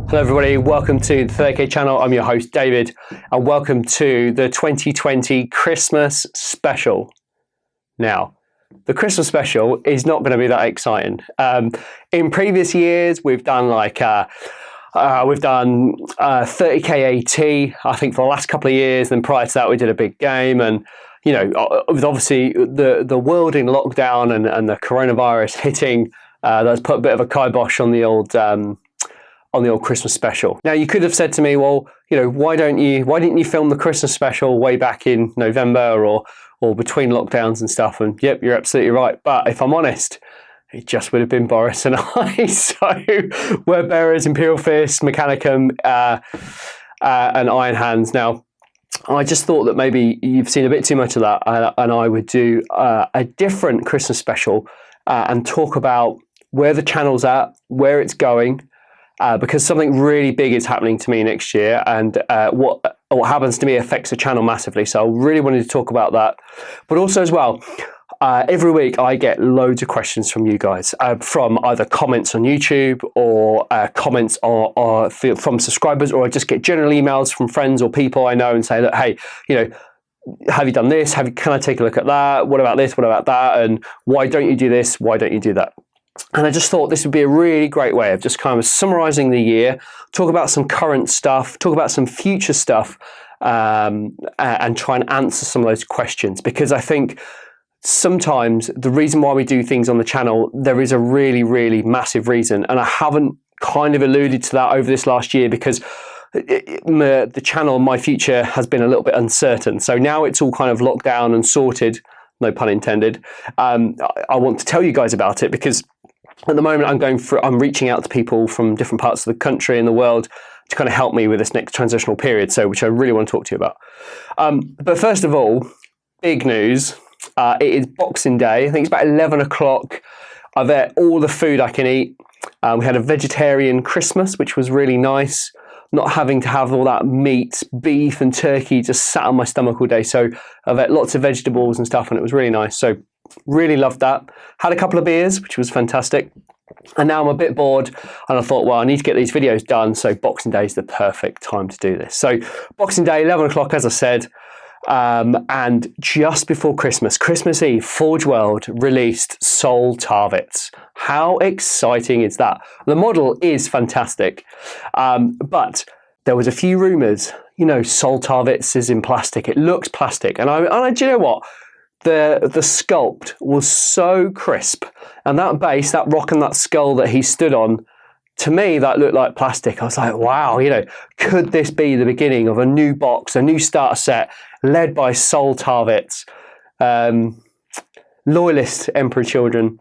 Hello everybody, welcome to the 30K channel. I'm your host David and welcome to the 2020 Christmas special. Now, the Christmas special is not going to be that exciting. In previous years, we've done 30K AT, I think for the last couple of years, and prior to that we did a big game, and you know, with obviously the world in lockdown and the coronavirus hitting, that's put a bit of a kibosh on the old Christmas special. Now, you could have said to me, well, you know, why didn't you film the Christmas special way back in November or between lockdowns and stuff? And yep, you're absolutely right. But if I'm honest, it just would have been Boris and I. So Word Bearers, Imperial Fist, Mechanicum, and Iron Hands. Now, I just thought that maybe you've seen a bit too much of that, and I would do a different Christmas special and talk about where the channel's at, where it's going, because something really big is happening to me next year, and what happens to me affects the channel massively. So I really wanted to talk about that. But also as well, every week I get loads of questions from you guys, from either comments on YouTube or comments from subscribers, or I just get general emails from friends or people I know and say that, hey, you know, have you done this? Can I take a look at that? What about this? What about that? And why don't you do this? Why don't you do that? And I just thought this would be a really great way of just kind of summarizing the year, talk about some current stuff, talk about some future stuff, and try and answer some of those questions. Because I think sometimes the reason why we do things on the channel, there is a really, really massive reason. And I haven't kind of alluded to that over this last year because the channel, my future, has been a little bit uncertain. So now it's all kind of locked down and sorted, no pun intended. I want to tell you guys about it because at the moment I'm reaching out to people from different parts of the country and the world to kind of help me with this next transitional period, which I really want to talk to you about. But first of all, big news. It is Boxing Day. I think it's about 11 o'clock. I've ate all the food I can eat. We had a vegetarian Christmas, which was really nice. Not having to have all that meat, beef and turkey just sat on my stomach all day. So I've ate lots of vegetables and stuff, and it was really nice. So really loved that. Had a couple of beers, which was fantastic. And now I'm a bit bored, and I thought, well, I need to get these videos done. So Boxing Day is the perfect time to do this. So Boxing Day, 11 o'clock, as I said. And just before Christmas Eve, Forge World released Soul Targets. How exciting is that? The model is fantastic, but there was a few rumours. You know, Soul Targets is in plastic. It looks plastic, and I do you know what? The sculpt was so crisp, and that base, that rock and that skull that he stood on, to me, that looked like plastic. I was like, wow, you know, could this be the beginning of a new box, a new starter set led by Soul Targets, loyalist Emperor children?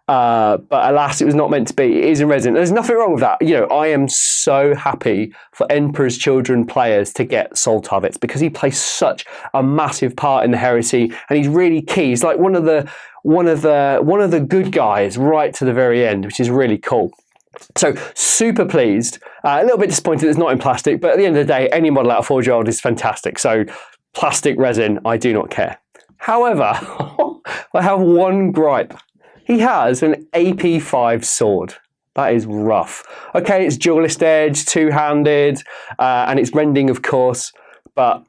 But alas, it was not meant to be. It is in resin. There's nothing wrong with that. You know, I am so happy for Emperor's Children players to get Soul Targets because he plays such a massive part in the heresy, and he's really key. He's like one of the good guys right to the very end, which is really cool. So super pleased, a little bit disappointed it's not in plastic, but at the end of the day, any model out of Forge World is fantastic. So plastic resin, I do not care. However, I have one gripe. He has an AP5 sword. That is rough. Okay, it's dualist edge, two-handed, and it's rending, of course, but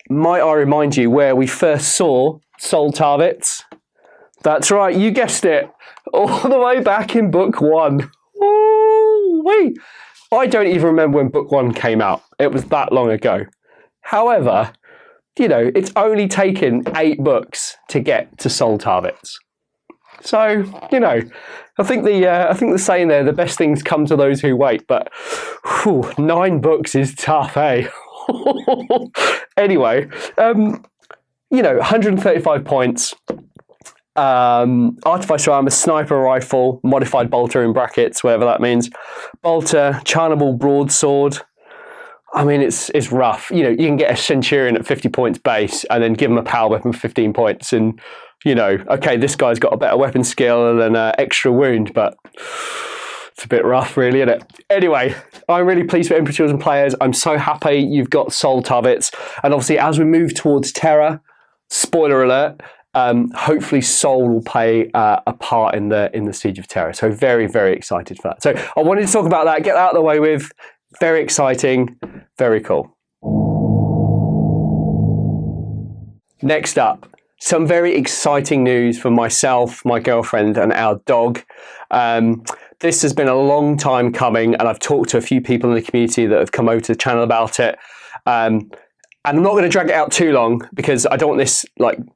might I remind you where we first saw Soul Targets? That's right, you guessed it. All the way back in book 1. Ooh-wee. I don't even remember when book 1 came out. It was that long ago. However, you know, it's only taken 8 books to get to Soul Targets. So, you know, I think the saying there, the best things come to those who wait. But 9 books is tough, eh? Anyway, you know, 135 points. Artificer armor, sniper rifle, modified bolter in brackets, whatever that means. Bolter, charnable broadsword. I mean, it's rough. You know, you can get a Centurion at 50 points base and then give him a power weapon for 15 points. And, you know, okay, this guy's got a better weapon skill and an extra wound, but it's a bit rough, really, isn't it? Anyway, I'm really pleased for Emperor Children players. I'm so happy you've got Soul Targets. And obviously, as we move towards Terra, spoiler alert, hopefully Seoul will play a part in the Siege of Terror. So very, very excited for that. So I wanted to talk about that, get that out of the way with. Very exciting, very cool. Next up, some very exciting news for myself, my girlfriend, and our dog. This has been a long time coming, and I've talked to a few people in the community that have come over to the channel about it. And I'm not going to drag it out too long because I don't want this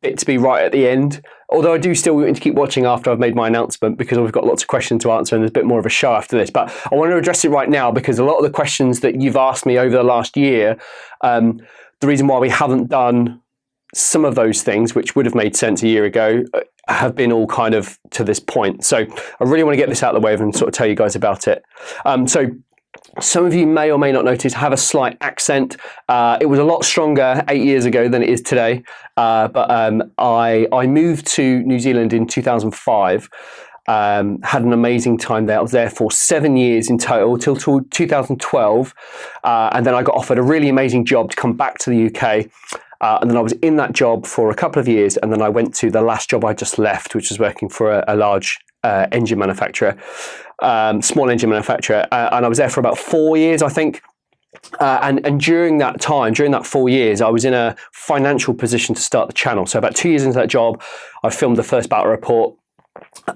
bit to be right at the end. Although I do still want you to keep watching after I've made my announcement because we've got lots of questions to answer and there's a bit more of a show after this. But I want to address it right now because a lot of the questions that you've asked me over the last year, the reason why we haven't done some of those things, which would have made sense a year ago, have been all kind of to this point. So I really want to get this out of the way and sort of tell you guys about it. So some of you may or may not notice I have a slight accent. It was a lot stronger 8 years ago than it is today. But I moved to New Zealand in 2005. Had an amazing time there. I was there for 7 years in total, till 2012. And then I got offered a really amazing job to come back to the UK. And then I was in that job for a couple of years. And then I went to the last job I just left, which was working for a large engine manufacturer, small engine manufacturer. And I was there for about 4 years, I think. And during that time, during that 4 years, I was in a financial position to start the channel. So about 2 years into that job, I filmed the first battle report.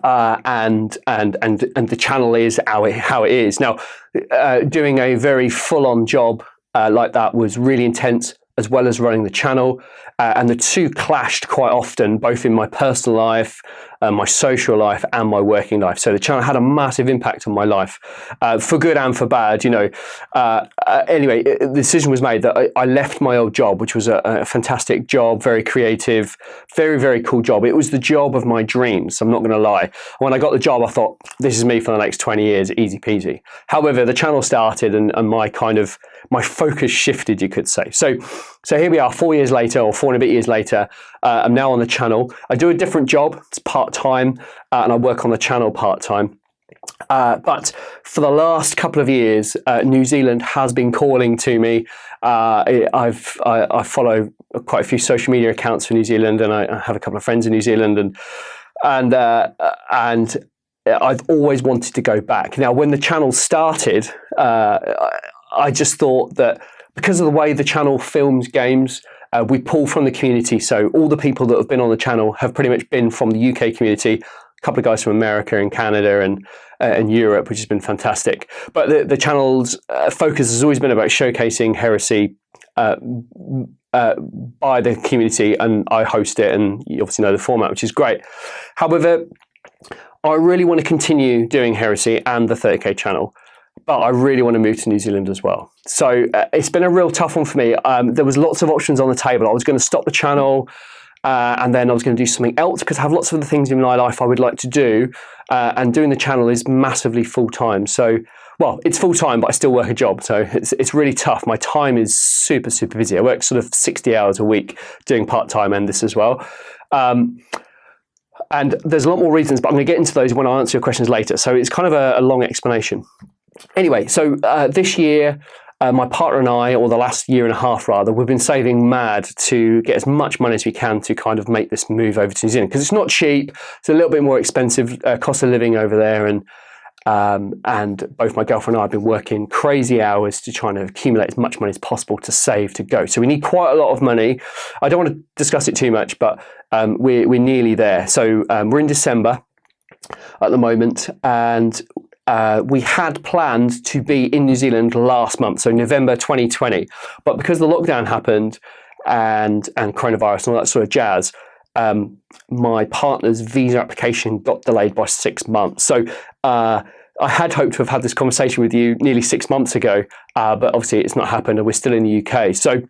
And the channel is how it is. Now, doing a very full-on job like that was really intense, as well as running the channel. And the two clashed quite often, both in my personal life, my social life, and my working life. So the channel had a massive impact on my life, for good and for bad, you know. Anyway, the decision was made that I left my old job, which was a fantastic job, very creative, very, very cool job. It was the job of my dreams, I'm not going to lie. When I got the job, I thought, this is me for the next 20 years, easy peasy. However, the channel started and my focus shifted, you could say. So here we are, 4 years later, or 4 and a bit years later. I'm now on the channel. I do a different job. It's part-time, and I work on the channel part-time. But for the last couple of years, New Zealand has been calling to me. I follow quite a few social media accounts for New Zealand, and I have a couple of friends in New Zealand, and I've always wanted to go back. Now, when the channel started, I just thought that because of the way the channel films games, we pull from the community. So all the people that have been on the channel have pretty much been from the UK community. A couple of guys from America and Canada and Europe, which has been fantastic. But the channel's focus has always been about showcasing heresy by the community, and I host it, and you obviously know the format, which is great. However, I really want to continue doing heresy and the 30k channel, but I really want to move to New Zealand as well. So it's been a real tough one for me. There was lots of options on the table. I was going to stop the channel, and then I was going to do something else because I have lots of other things in my life I would like to do, and doing the channel is massively full-time. So, well, it's full-time, but I still work a job, so it's really tough. My time is super, super busy. I work sort of 60 hours a week doing part-time and this as well. And there's a lot more reasons, but I'm going to get into those when I answer your questions later. So it's kind of a long explanation. Anyway, so this year, my partner and I, or the last year and a half rather, we've been saving mad to get as much money as we can to kind of make this move over to New Zealand, because it's not cheap. It's a little bit more expensive, cost of living over there, and both my girlfriend and I have been working crazy hours to try and accumulate as much money as possible to save to go. So we need quite a lot of money. I don't want to discuss it too much, but we're nearly there. So we're in December at the moment, and we had planned to be in New Zealand last month, so November 2020. But because the lockdown happened and coronavirus and all that sort of jazz, my partner's visa application got delayed by 6 months. So I had hoped to have had this conversation with you nearly 6 months ago, but obviously it's not happened and we're still in the UK. So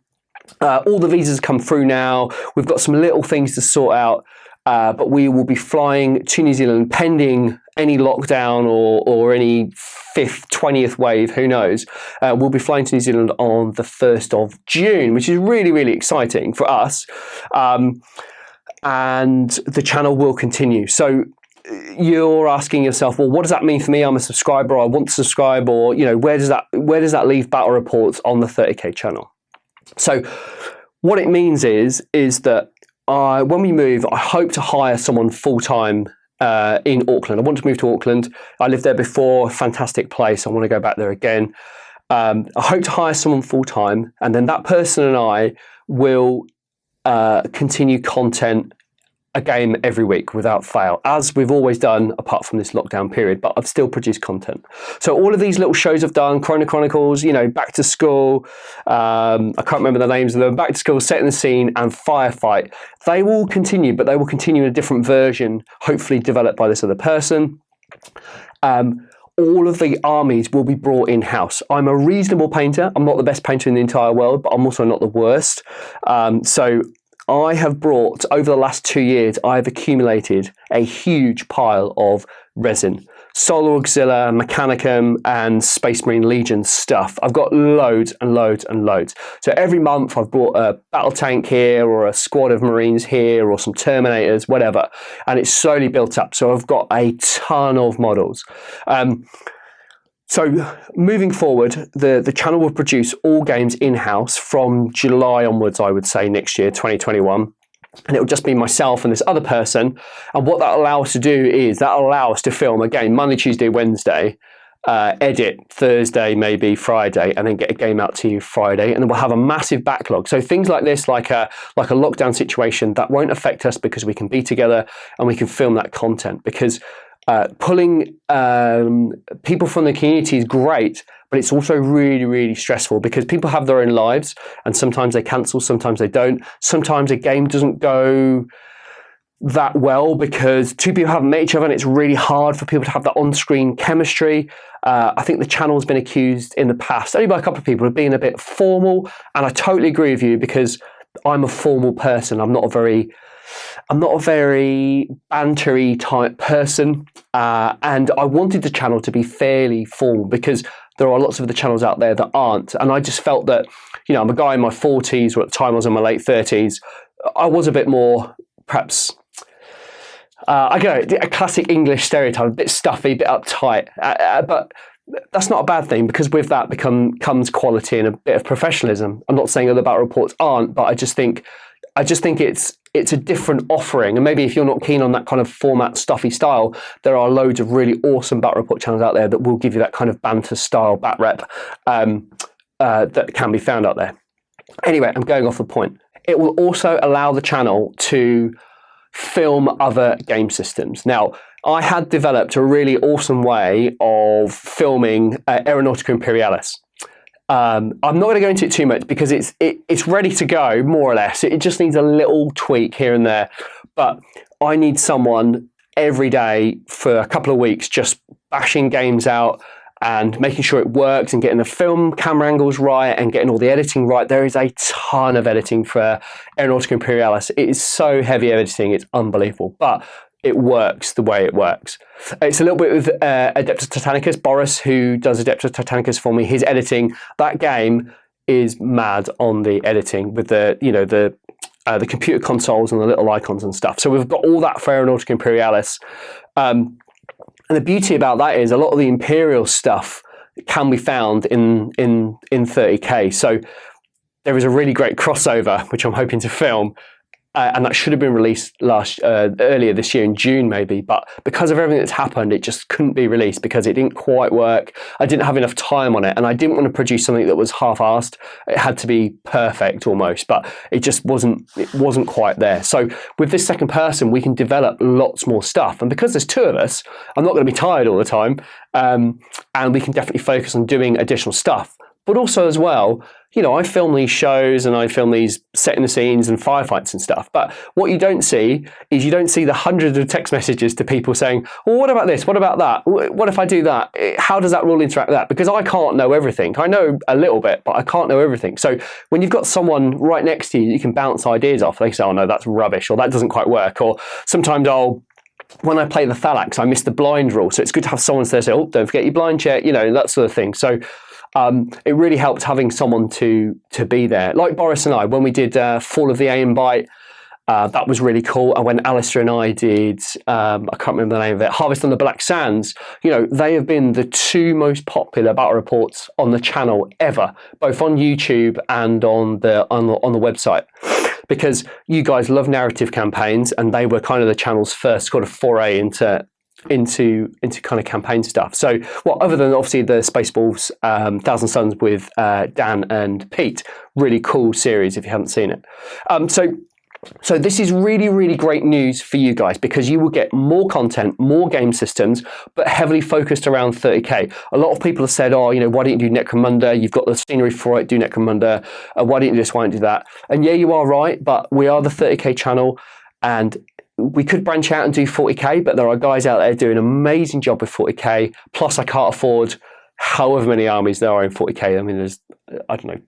all the visas come through now. We've got some little things to sort out, but we will be flying to New Zealand pending any lockdown or any 5th, 20th wave, who knows. We'll be flying to New Zealand on the 1st of June, which is really, really exciting for us. And the channel will continue. So you're asking yourself, well, what does that mean for me? I'm a subscriber, I want to subscribe, or, you know, where does that leave battle reports on the 30k channel? So what it means is that when we move, I hope to hire someone full-time in Auckland. I want to move to Auckland. I lived there before, fantastic place. I want to go back there again. I hope to hire someone full-time, and then that person and I will continue content a game every week without fail, as we've always done apart from this lockdown period, but I've still produced content. So all of these little shows I've done, Corona Chronicles, Back to School, I can't remember the names of them, Back to School, Setting the Scene, and Firefight, they will continue, but they will continue in a different version, hopefully developed by this other person. All of the armies will be brought in-house. I'm a reasonable painter. I'm not the best painter in the entire world, but I'm also not the worst. So I have brought, over the last 2 years, I've accumulated a huge pile of resin. Solar Auxilia, Mechanicum, and Space Marine Legion stuff. I've got loads and loads and loads. So every month I've brought a battle tank here, or a squad of Marines here, or some Terminators, whatever. And it's slowly built up. So I've got a ton of models. So moving forward, the channel will produce all games in-house from July onwards, I would say, next year, 2021. And it will just be myself and this other person. And what that allows us to do is that allows us to film a game Monday, Tuesday, Wednesday, edit Thursday, maybe Friday, and then get a game out to you Friday. And then we'll have a massive backlog. So things like this, like a lockdown situation, that won't affect us because we can be together and we can film that content. Because pulling people from the community is great, but it's also really, really stressful because people have their own lives and sometimes they cancel, sometimes they don't. Sometimes a game doesn't go that well because two people haven't met each other and it's really hard for people to have that on-screen chemistry. I think the channel has been accused in the past, only by a couple of people, of being a bit formal, and I totally agree with you because I'm a formal person. I'm not a very bantery type person, and I wanted the channel to be fairly formal because there are lots of the channels out there that aren't, and I just felt that, I'm a guy in my 40s, or at the time I was in my late 30s, I was a bit more, perhaps, I don't know, a classic English stereotype, a bit stuffy, a bit uptight, but that's not a bad thing because with that comes quality and a bit of professionalism. I'm not saying other battle reports aren't, but I just think it's a different offering, and maybe if you're not keen on that kind of format, stuffy style, there are loads of really awesome battle report channels out there that will give you that kind of banter style bat rep that can be found out there. Anyway, I'm going off the point. It will also allow the channel to film other game systems. Now, I had developed a really awesome way of filming Aeronautica Imperialis. I'm not going to go into it too much because it's ready to go, more or less. It just needs a little tweak here and there. But I need someone every day for a couple of weeks just bashing games out and making sure it works and getting the film camera angles right and getting all the editing right. There is a ton of editing for Aeronautica Imperialis. It is so heavy editing, it's unbelievable. But it works the way it works. It's a little bit with Adeptus Titanicus, Boris, who does Adeptus Titanicus for me. His editing, that game is mad on the editing with the computer consoles and the little icons and stuff. So we've got all that for Aeronautica Imperialis. And the beauty about that is a lot of the Imperial stuff can be found in 30K. So there is a really great crossover, which I'm hoping to film. And that should have been released earlier this year in June maybe, but because of everything that's happened, it just couldn't be released because it didn't quite work. I didn't have enough time on it, and I didn't want to produce something that was half-assed. It had to be perfect almost, but it just wasn't quite there. So with this second person, we can develop lots more stuff, and because there's two of us, I'm not going to be tired all the time, and we can definitely focus on doing additional stuff. But also as well, I film these shows and I film these setting the scenes and firefights and stuff. But what you don't see is you don't see the hundreds of text messages to people saying, well, what about this? What about that? What if I do that? How does that rule interact with that? Because I can't know everything. I know a little bit, but I can't know everything. So when you've got someone right next to you, you can bounce ideas off. They say, oh no, that's rubbish, or that doesn't quite work. Or sometimes when I play the Thalax, I miss the blind rule. So it's good to have someone there say, oh, don't forget your blind check, that sort of thing. So it really helped having someone to be there. Like Boris and I, when we did Fall of the Aeon Bite, that was really cool. And when Alistair and I did, I can't remember the name of it, Harvest on the Black Sands, they have been the two most popular battle reports on the channel ever, both on YouTube and on the website. because you guys love narrative campaigns, and they were kind of the channel's first sort of foray into kind of campaign stuff. So, well, other than obviously the Spaceballs Thousand Suns with Dan and Pete, really cool series if you haven't seen it. So this is really, really great news for you guys, because you will get more content, more game systems, but heavily focused around 30k. A lot of people have said, oh, why don't you do Necromunda? You've got the scenery for it, do Necromunda. Why don't you do this, why don't you do that? And yeah, you are right, but we are the 30k channel, and we could branch out and do 40k, but there are guys out there doing an amazing job with 40k. Plus, I can't afford however many armies there are in 40k. I mean, there's,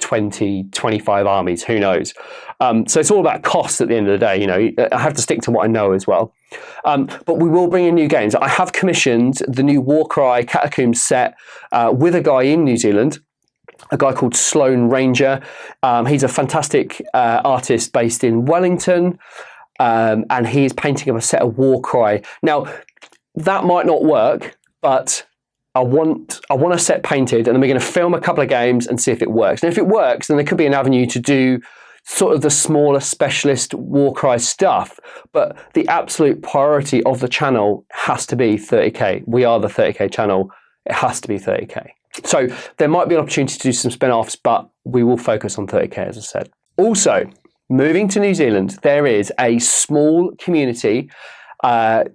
20, 25 armies, who knows? So it's all about cost at the end of the day. I have to stick to what I know as well. But we will bring in new games. I have commissioned the new Warcry Catacombs set with a guy in New Zealand, a guy called Sloan Ranger. He's a fantastic artist based in Wellington. And he is painting up a set of Warcry. Now, that might not work, but I want a set painted, and then we're going to film a couple of games and see if it works. And if it works, then there could be an avenue to do sort of the smaller specialist Warcry stuff. But the absolute priority of the channel has to be 30k. We are the 30k channel. It has to be 30k. So there might be an opportunity to do some spin-offs, but we will focus on 30k, as I said. Also, moving to New Zealand, there is a small community,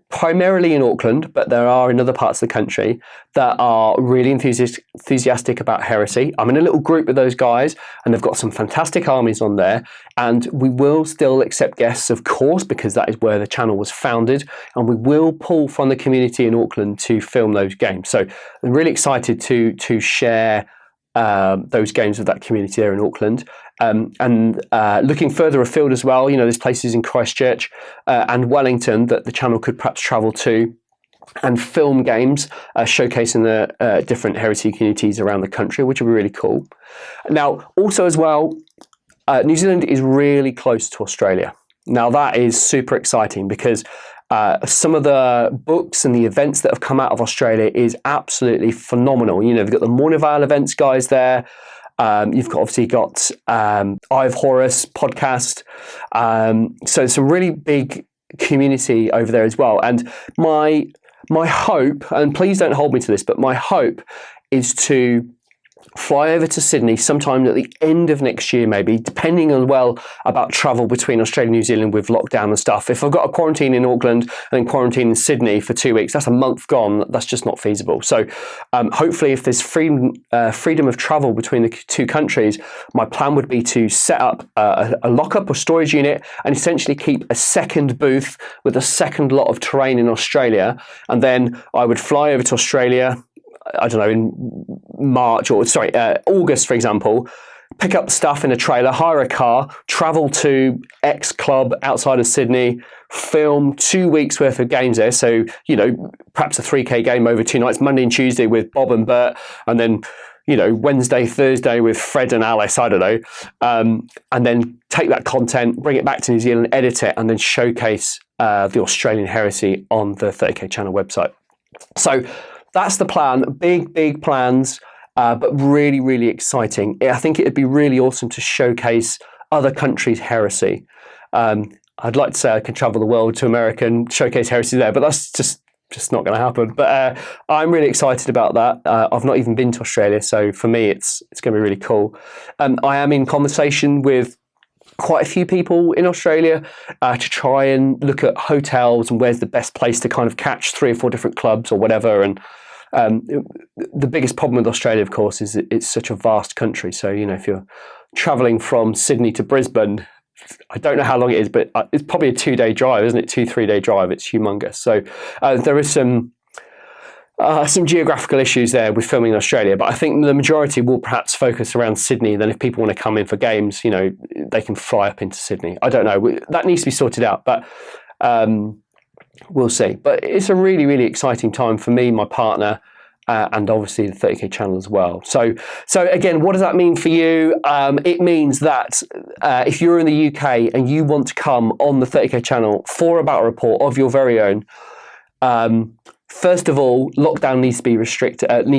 primarily in Auckland, but there are in other parts of the country, that are really enthusiastic about Heresy. I'm in a little group with those guys, and they've got some fantastic armies on there. And we will still accept guests, of course, because that is where the channel was founded. And we will pull from the community in Auckland to film those games. So I'm really excited to share those games with that community there in Auckland. And looking further afield as well, there's places in Christchurch and Wellington that the channel could perhaps travel to and film games, showcasing the different Heresy communities around the country, which would be really cool. Now, also as well, New Zealand is really close to Australia. Now, that is super exciting, because some of the books and the events that have come out of Australia is absolutely phenomenal. You've got the Mournevale events guys there. You've obviously got Eye of Horus podcast. So some really big community over there as well. And my hope, and please don't hold me to this, but my hope is to fly over to Sydney sometime at the end of next year, maybe, depending on about travel between Australia and New Zealand with lockdown and stuff. If I've got a quarantine in Auckland and then quarantine in Sydney for 2 weeks, that's a month gone. That's just not feasible. So hopefully, if there's freedom of travel between the two countries, my plan would be to set up a lockup or storage unit and essentially keep a second booth with a second lot of terrain in Australia. And then I would fly over to Australia, I don't know, in August, for example, pick up stuff in a trailer, hire a car, travel to X club outside of Sydney, film 2 weeks worth of games there. So, perhaps a 3k game over 2 nights, Monday and Tuesday with Bob and Bert, and then, Wednesday, Thursday with Fred and Alice, I don't know. And then take that content, bring it back to New Zealand, edit it, and then showcase the Australian Heresy on the 30k channel website. So that's the plan. Big plans, but really, really exciting. I think it'd be really awesome to showcase other countries' Heresy. I'd like to say I can travel the world to America and showcase Heresy there, but that's just not going to happen. But I'm really excited about that. I've not even been to Australia, so for me, it's going to be really cool. I am in conversation with quite a few people in Australia to try and look at hotels and where's the best place to kind of catch 3 or 4 different clubs or whatever. And the biggest problem with Australia, of course, is it's such a vast country. So, if you're traveling from Sydney to Brisbane, I don't know how long it is, but it's probably a 2-day drive, isn't it? 2-3 day drive. It's humongous. So there is some geographical issues there with filming in Australia, but I think the majority will perhaps focus around Sydney. Then if people want to come in for games, they can fly up into Sydney. I don't know. That needs to be sorted out, but we'll see. But it's a really, really exciting time for me, my partner, and obviously the 30k channel as well. So again, what does that mean for you? It means that if you're in the UK and you want to come on the 30k channel for a battle report of your very own, first of all, lockdown needs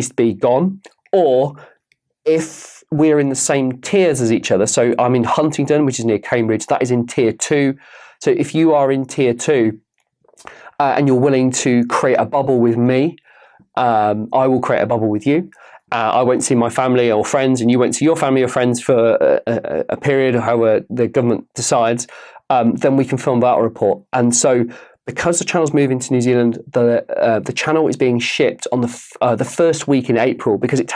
to be gone. Or if we're in the same tiers as each other. So I'm in Huntingdon, which is near Cambridge. That is in tier 2. So if you are in tier 2 and you're willing to create a bubble with me, I will create a bubble with you. I won't see my family or friends, and you won't see your family or friends for a period, however the government decides. Then we can film battle report. And so, because the channel's moving to New Zealand, the channel is being shipped on the first week in April, because it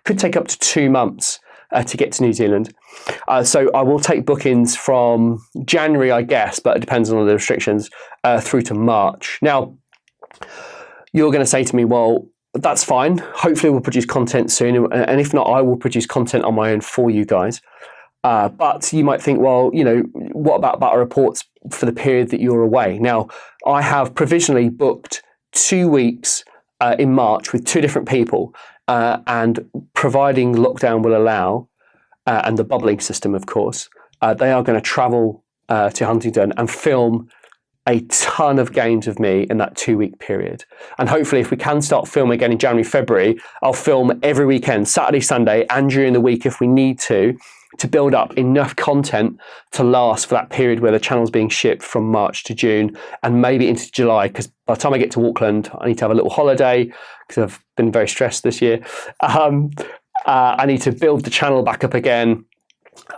could take up to 2 months to get to New Zealand. So I will take bookings from January, I guess, but it depends on the restrictions, through to March. Now, you're going to say to me, well, that's fine. Hopefully we'll produce content soon. And if not, I will produce content on my own for you guys. But you might think, well, what about battle reports for the period that you're away? Now, I have provisionally booked 2 weeks in March with 2 different people. And providing lockdown will allow, and the bubbling system, of course, they are going to travel to Huntingdon and film a ton of games of me in that 2-week period. And hopefully, if we can start filming again in January, February, I'll film every weekend, Saturday, Sunday, and during the week if we need to build up enough content to last for that period where the channel's being shipped from March to June and maybe into July, because by the time I get to Auckland, I need to have a little holiday because I've been very stressed this year. I need to build the channel back up again,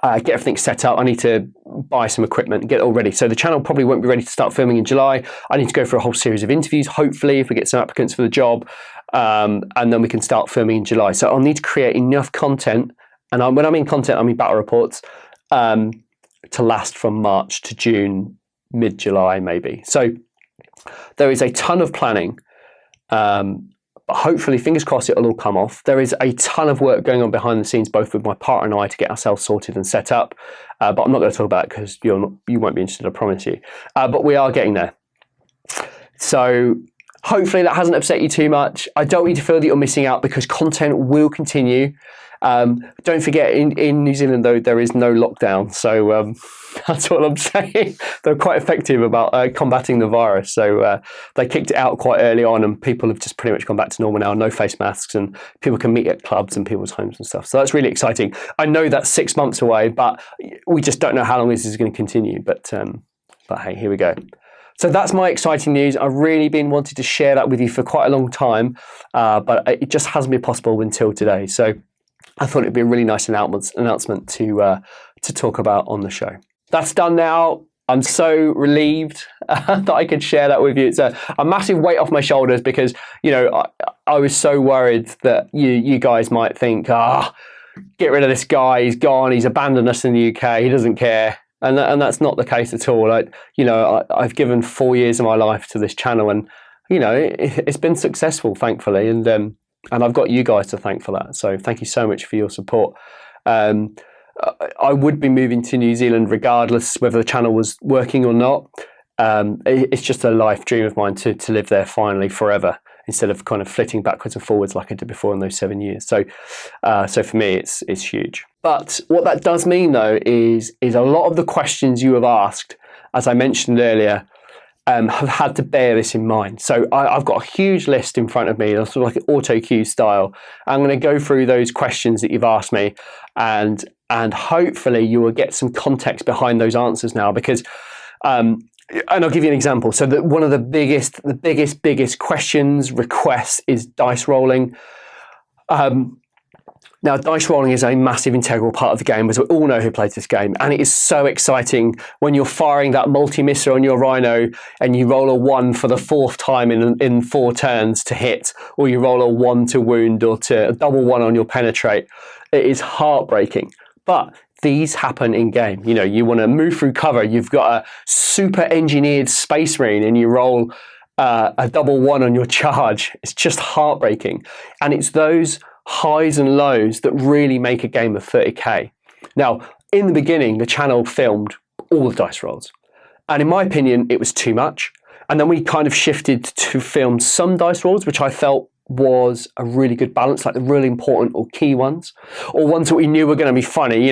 get everything set up. I need to buy some equipment and get it all ready. So the channel probably won't be ready to start filming in July. I need to go for a whole series of interviews, hopefully, if we get some applicants for the job, and then we can start filming in July. So I'll need to create enough content, and when I mean content, I mean battle reports, to last from March to June, mid-July maybe. So there is a ton of planning. But hopefully, fingers crossed, it'll all come off. There is a ton of work going on behind the scenes, both with my partner and I, to get ourselves sorted and set up. But I'm not going to talk about it because you won't be interested, I promise you. But we are getting there. So hopefully that hasn't upset you too much. I don't want you to feel that you're missing out, because content will continue. Don't forget, in New Zealand, though, there is no lockdown. So that's what I'm saying. They're quite effective about combating the virus. So they kicked it out quite early on, and people have just pretty much gone back to normal now. No face masks, and people can meet at clubs and people's homes and stuff. So that's really exciting. I know that's 6 months away, but we just don't know how long this is going to continue. But hey, here we go. So that's my exciting news. I've really been wanting to share that with you for quite a long time, but it just hasn't been possible until today. So I thought it'd be a really nice announcement to talk about on the show. That's done now. I'm so relieved that I could share that with you. It's a massive weight off my shoulders, because I was so worried that you guys might think, get rid of this guy. He's gone. He's abandoned us in the UK. He doesn't care. And that's not the case at all. I've given 4 years of my life to this channel, and it's been successful, thankfully. And I've got you guys to thank for that. So thank you so much for your support. I would be moving to New Zealand regardless whether the channel was working or not. It's just a life dream of mine to live there finally forever, instead of kind of flitting backwards and forwards like I did before in those 7 years. So for me, it's huge. But what that does mean, though, is a lot of the questions you have asked, as I mentioned earlier, have had to bear this in mind. So I've got a huge list in front of me, sort of like an auto cue style. I'm going to go through those questions that you've asked me, and hopefully you will get some context behind those answers now, because and I'll give you an example. So that one of the biggest questions, requests, is dice rolling. Now, dice rolling is a massive integral part of the game, as we all know who plays this game, and it is so exciting when you're firing that multi-misser on your Rhino and you roll a 1 for the 4th time in 4 turns to hit, or you roll a 1 to wound, or to a double 1 on your penetrate. It is heartbreaking, but these happen in game. You want to move through cover. You've got a super engineered Space Marine, and you roll a double 1 on your charge. It's just heartbreaking, and it's those highs and lows that really make a game of 30k. Now, in the beginning, the channel filmed all the dice rolls, and in my opinion, it was too much. And then we kind of shifted to film some dice rolls, which I felt was a really good balance, like the really important or key ones, or ones that we knew were going to be funny.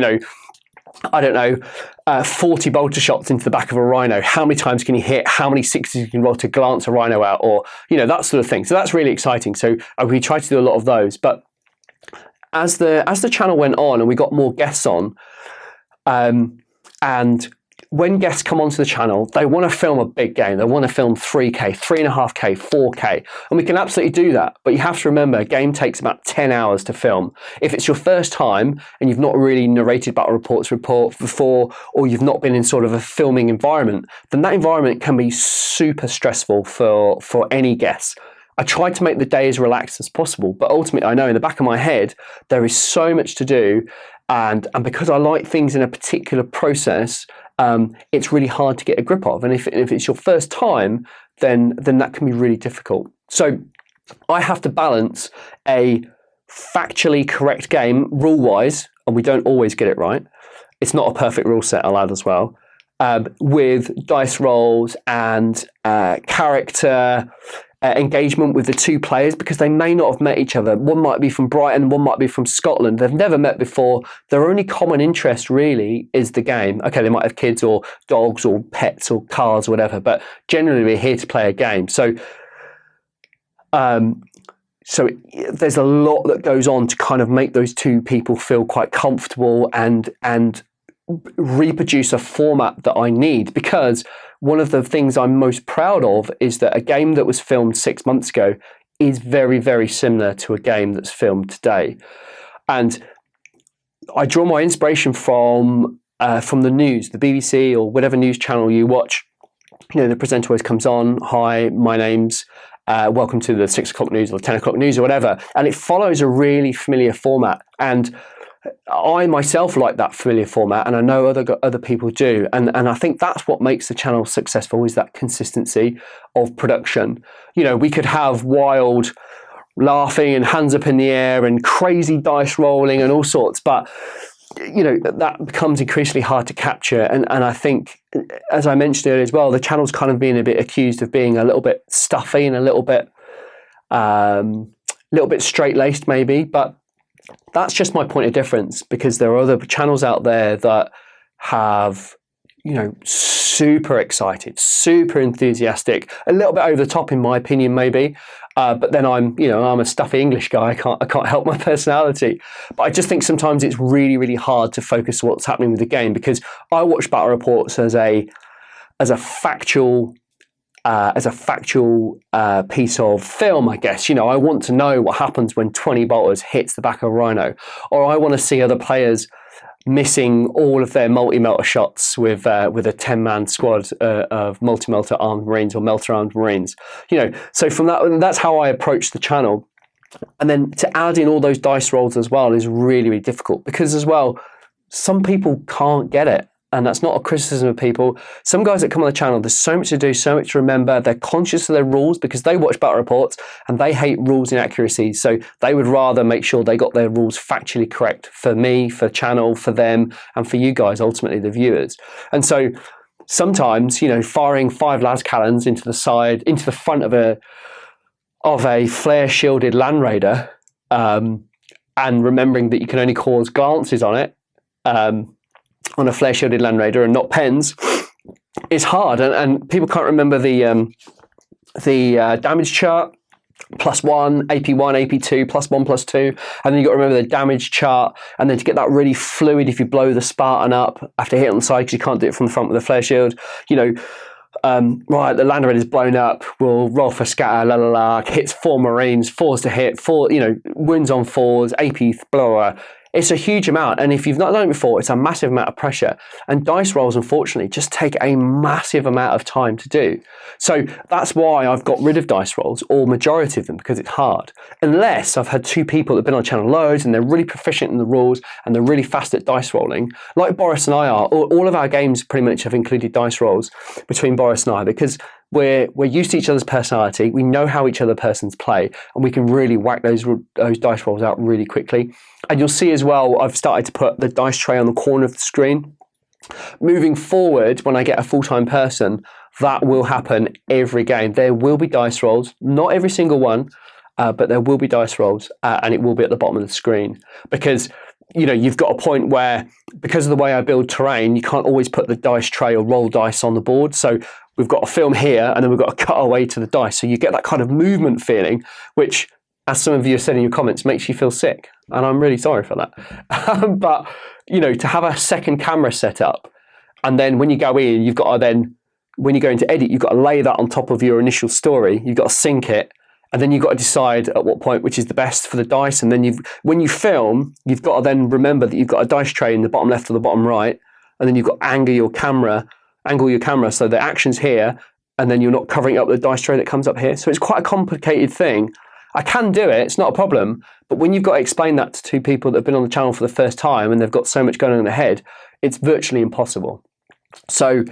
I don't know, 40 bolter shots into the back of a Rhino. How many times can you hit? How many sixes you can roll to glance a Rhino out? Or, that sort of thing. So that's really exciting. So we try to do a lot of those. But as the channel went on and we got more guests on, and when guests come onto the channel, they want to film a big game. They want to film 3K, 3.5K, 4K, and we can absolutely do that. But you have to remember, a game takes about 10 hours to film. If it's your first time and you've not really narrated battle reports before, or you've not been in sort of a filming environment, then that environment can be super stressful for any guest. I tried to make the day as relaxed as possible, but ultimately I know in the back of my head there is so much to do, and because I like things in a particular process, it's really hard to get a grip of. And if it's your first time, then that can be really difficult. So I have to balance a factually correct game rule-wise, and we don't always get it right. It's not a perfect rule set, I'll add as well, with dice rolls and character engagement with the two players, because they may not have met each other. One might be from Brighton, one might be from Scotland. They've never met before. Their only common interest really is the game. Okay, they might have kids or dogs or pets or cars or whatever, but generally we're here to play a game. So there's a lot that goes on to kind of make those two people feel quite comfortable and reproduce a format that I need, because one of the things I'm most proud of is that a game that was filmed 6 months ago is very, very similar to a game that's filmed today. And I draw my inspiration from the news, the BBC or whatever news channel you watch. You know, the presenter always comes on, hi, my name's, welcome to the 6 o'clock news or 10 o'clock news or whatever. And it follows a really familiar format. And I myself like that familiar format, and I know other people do, and I think that's what makes the channel successful, is that consistency of production. You know, we could have wild laughing and hands up in the air and crazy dice rolling and all sorts, but you know, that becomes increasingly hard to capture. And I think, as I mentioned earlier as well, the channel's kind of being a bit accused of being a little bit stuffy and a little bit straight-laced maybe, but that's just my point of difference, because there are other channels out there that have, you know, super excited, super enthusiastic, a little bit over the top in my opinion maybe, but then I'm a stuffy English guy, I can't help my personality. But I just think sometimes it's really, really hard to focus on what's happening with the game, because I watch battle reports as a factual piece of film, I guess. You know, I want to know what happens when 20 bolters hits the back of a rhino, or I want to see other players missing all of their multi-melter shots with a 10-man squad of multi-melter armed marines or melter armed marines. You know, so from that's how I approach the channel. And then to add in all those dice rolls as well is really, really difficult, because as well, some people can't get it. And that's not a criticism of people. Some guys that come on the channel, there's so much to do, so much to remember. They're conscious of their rules because they watch battle reports and they hate rules inaccuracies. So they would rather make sure they got their rules factually correct for me, for the channel, for them, and for you guys, ultimately the viewers. And so sometimes, you know, firing 5 lascallons into the front of a flare shielded Land Raider, and remembering that you can only cause glances on it, on a flare shielded Land Raider and not pens, is hard, and people can't remember the damage chart, +1, AP1, AP2, +1, +2, and then you've got to remember the damage chart, and then to get that really fluid, if you blow the Spartan up after hitting on the side, because you can't do it from the front with a flare shield, you know, right, the Land Raider is blown up, we'll roll for scatter, hits 4 Marines, 4s to hit, 4, you know, wounds on 4s, AP blower. It's a huge amount, and if you've not done it before, it's a massive amount of pressure. And dice rolls, unfortunately, just take a massive amount of time to do. So that's why I've got rid of dice rolls, or majority of them, because it's hard. Unless I've had 2 people that have been on the channel loads, and they're really proficient in the rules, and they're really fast at dice rolling, like Boris and I are. All of our games pretty much have included dice rolls between Boris and I, because we're used to each other's personality, we know how each other persons play, and we can really whack those dice rolls out really quickly. And you'll see as well, I've started to put the dice tray on the corner of the screen. Moving forward, when I get a full-time person, that will happen every game. There will be dice rolls, not every single one, but there will be dice rolls, and it will be at the bottom of the screen. Because, you know, you've got a point where, because of the way I build terrain, you can't always put the dice tray or roll dice on the board. So we've got a film here, and then we've got to cut our way to the dice. So you get that kind of movement feeling, which as some of you have said in your comments, makes you feel sick. And I'm really sorry for that. But, you know, to have a second camera set up, and then when you go in, you've got to then, when you go into edit, you've got to lay that on top of your initial story. You've got to sync it. And then you've got to decide at what point which is the best for the dice. And then when you film, you've got to then remember that you've got a dice tray in the bottom left or the bottom right. And then you've got to angle your camera so the action's here, and then you're not covering up the dice tray that comes up here. So it's quite a complicated thing. I can do it, it's not a problem. But when you've got to explain that to two people that have been on the channel for the first time and they've got so much going on in their head, it's virtually impossible. So,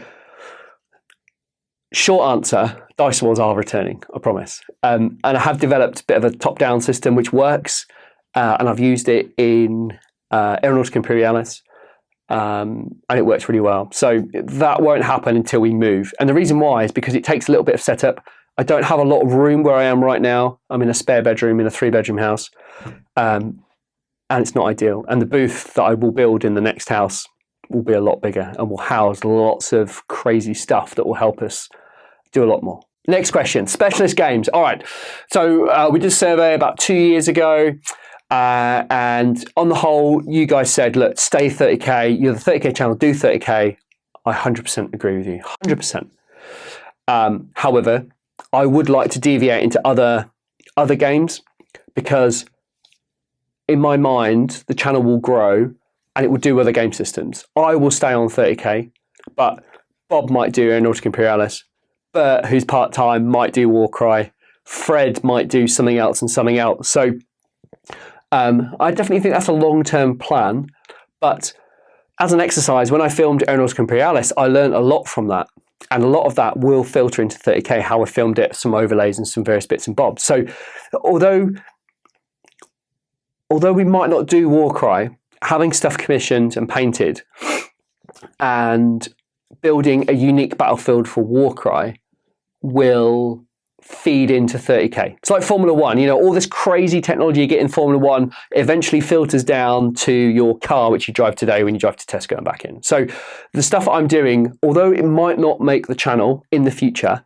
short answer, dice walls are returning, I promise. And I have developed a bit of a top-down system which works, and I've used it in Aeronautica Imperialis, and it works really well. So that won't happen until we move. And the reason why is because it takes a little bit of setup. I don't have a lot of room where I am right now. I'm in a spare bedroom in a 3-bedroom house, and it's not ideal. And the booth that I will build in the next house will be a lot bigger and will house lots of crazy stuff that will help us do a lot more. Next question, specialist games. All right, so we did a survey about 2 years ago, and on the whole, you guys said, look, stay 30K, you're the 30K channel, do 30K. I 100% agree with you, 100%. However, I would like to deviate into other games, because in my mind, the channel will grow and it will do other game systems. I will stay on 30K, but Bob might do Aeronautica Imperialis. Bert, who's part-time, might do Warcry. Fred might do something else and something else. So I definitely think that's a long-term plan. But as an exercise, when I filmed Aeronautica Imperialis, I learned a lot from that. And a lot of that will filter into 30K, how I filmed it, some overlays and some various bits and bobs. So although we might not do Warcry, having stuff commissioned and painted and building a unique battlefield for Warcry will feed into 30K. It's like Formula One, you know, all this crazy technology you get in Formula One eventually filters down to your car, which you drive today when you drive to Tesco and back in. So the stuff I'm doing, although it might not make the channel in the future,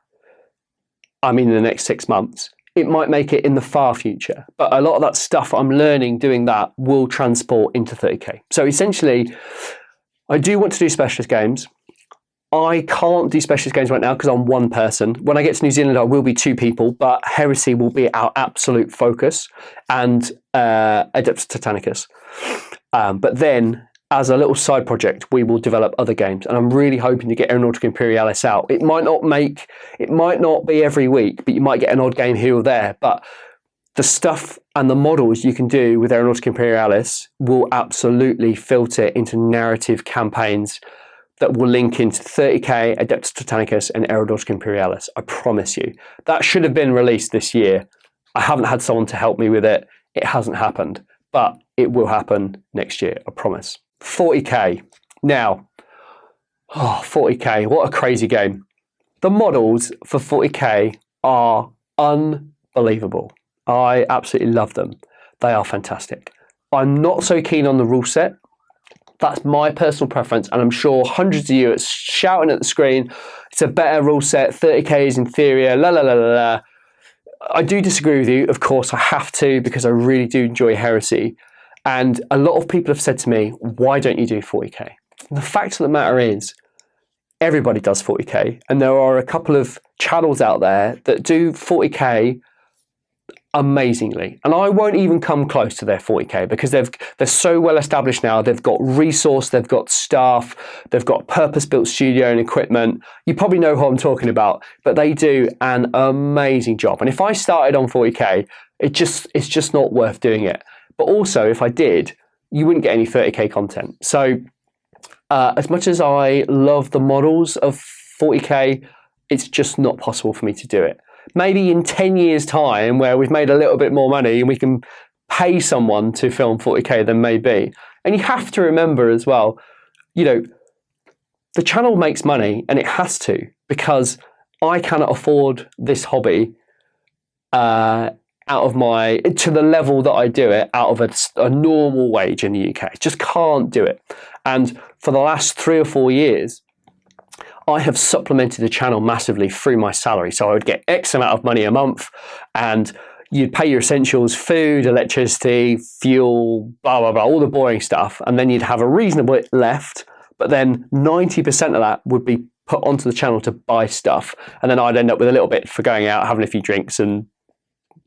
I mean in the next 6 months, it might make it in the far future. But a lot of that stuff I'm learning doing that will transport into 30K. So essentially, I do want to do specialist games. I can't do specialist games right now because I'm one person. When I get to New Zealand, I will be 2 people, but Heresy will be our absolute focus, and Adeptus Titanicus. But then, as a little side project, we will develop other games, and I'm really hoping to get Aeronautica Imperialis out. It might not be every week, but you might get an odd game here or there. But the stuff and the models you can do with Aeronautica Imperialis will absolutely filter into narrative campaigns that will link into 30K, Adeptus Titanicus, and Aeronautica Imperialis. I promise you. That should have been released this year. I haven't had someone to help me with it. It hasn't happened, but it will happen next year, I promise. 40K. Now, 40K, what a crazy game. The models for 40K are unbelievable. I absolutely love them. They are fantastic. I'm not so keen on the rule set. That's my personal preference, and I'm sure hundreds of you are shouting at the screen, it's a better rule set, 30K is inferior, la la la la la. I do disagree with you, of course, I have to, because I really do enjoy Heresy. And a lot of people have said to me, why don't you do 40K? And the fact of the matter is, everybody does 40K, and there are a couple of channels out there that do 40K amazingly, and I won't even come close to their 40K because they're so well established now. They've got resource, they've got staff, they've got purpose-built studio and equipment. You probably know who I'm talking about, but they do an amazing job. And if I started on 40K, it's just not worth doing it. But also, if I did, you wouldn't get any 30K content. So as much as I love the models of 40K, it's just not possible for me to do it. Maybe in 10 years' time, where we've made a little bit more money and we can pay someone to film 40K, then maybe. And you have to remember as well, you know, the channel makes money, and it has to, because I cannot afford this hobby to the level that I do it out of a normal wage in the UK. Just can't do it. And for the last 3 or 4 years, I have supplemented the channel massively through my salary. So I would get X amount of money a month, and you'd pay your essentials, food, electricity, fuel, blah, blah, blah, all the boring stuff. And then you'd have a reasonable bit left, but then 90% of that would be put onto the channel to buy stuff. And then I'd end up with a little bit for going out, having a few drinks and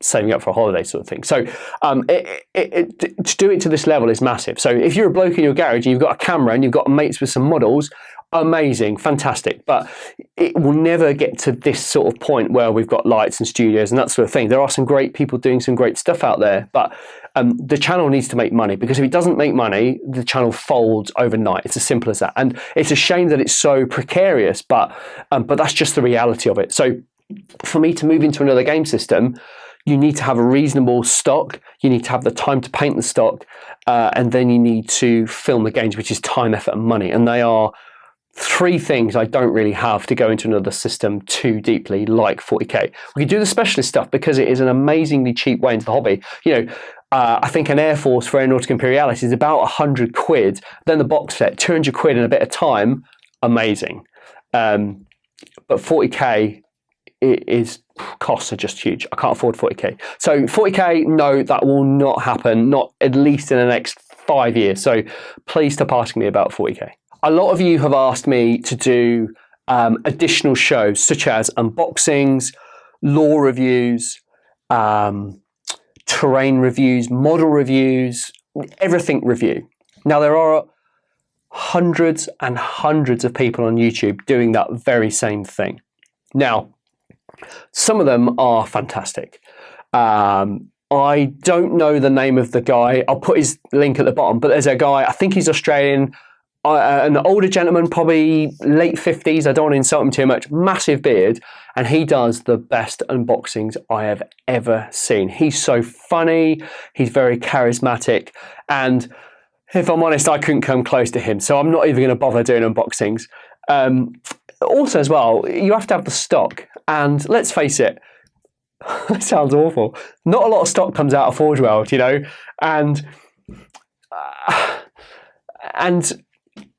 saving up for a holiday sort of thing. So to do it to this level is massive. So if you're a bloke in your garage and you've got a camera and you've got mates with some models, amazing, fantastic. But it will never get to this sort of point where we've got lights and studios and that sort of thing. There are some great people doing some great stuff out there, but the channel needs to make money, because if it doesn't make money, the channel folds overnight. It's as simple as that. And it's a shame that it's so precarious, but that's just the reality of it. So for me to move into another game system, you need to have a reasonable stock, you need to have the time to paint the stock, and then you need to film the games, which is time, effort and money. And they are three things I don't really have to go into another system too deeply, like 40k. We can do the specialist stuff because it is an amazingly cheap way into the hobby. You know, I think an Air Force for Aeronautica Imperialis is about 100 quid. Then the box set, 200 quid in a bit of time, amazing. But 40k costs are just huge. I can't afford 40k. So 40k, no, that will not happen, not at least in the next 5 years. So please stop asking me about 40k. A lot of you have asked me to do additional shows such as unboxings, lore reviews, terrain reviews, model reviews, everything review. Now there are hundreds and hundreds of people on YouTube doing that very same thing. Now, some of them are fantastic. I don't know the name of the guy. I'll put his link at the bottom, but there's a guy, I think he's Australian, an older gentleman, probably late 50s. I don't want to insult him too much. Massive beard. And he does the best unboxings I have ever seen. He's so funny. He's very charismatic. And if I'm honest, I couldn't come close to him. So I'm not even going to bother doing unboxings. Also as well, you have to have the stock. And let's face it, it sounds awful. Not a lot of stock comes out of Forge World, you know, and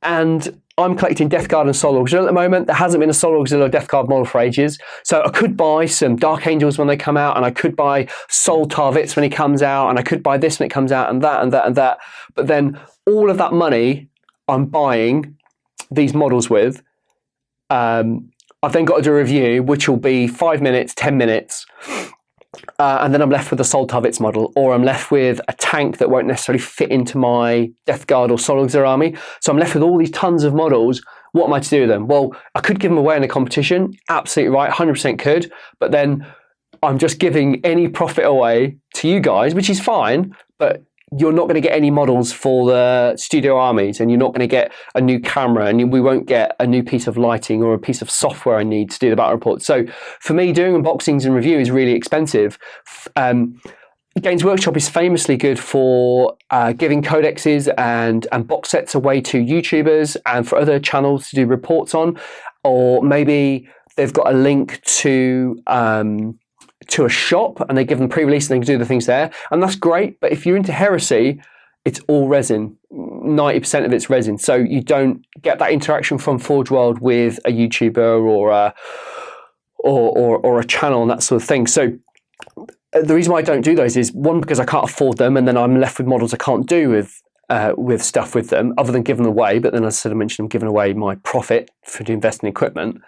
I'm collecting Death Guard and Soul Auxiliary at the moment. There hasn't been a Soul Auxiliary Death Guard model for ages. So I could buy some Dark Angels when they come out, and I could buy Soul Tarvitz when he comes out, and I could buy this when it comes out, and that, and that, and that. But then all of that money I'm buying these models with, I've then got to do a review, which will be 5 minutes, 10 minutes. And then I'm left with a Soul Tarvitz model, or I'm left with a tank that won't necessarily fit into my Death Guard or Soul Auxiliary army. So I'm left with all these tons of models. What am I to do with them? Well, I could give them away in a competition. Absolutely right, 100% could. But then I'm just giving any profit away to you guys, which is fine, but you're not going to get any models for the studio armies, and you're not going to get a new camera, and we won't get a new piece of lighting or a piece of software I need to do the battle report. So for me, doing unboxings and review is really expensive. Games Workshop is famously good for giving codexes and box sets away to YouTubers and for other channels to do reports on, or maybe they've got a link to a shop and they give them pre-release and they can do the things there, and that's great. But if you're into Heresy, it's all resin. 90% of it's resin, so you don't get that interaction from Forge World with a YouTuber or a channel and that sort of thing. So the reason why I don't do those is, one, because I can't afford them, and then I'm left with models I can't do with stuff with them other than give them away. But then, as I said, I mentioned I'm giving away my profit for investing in equipment.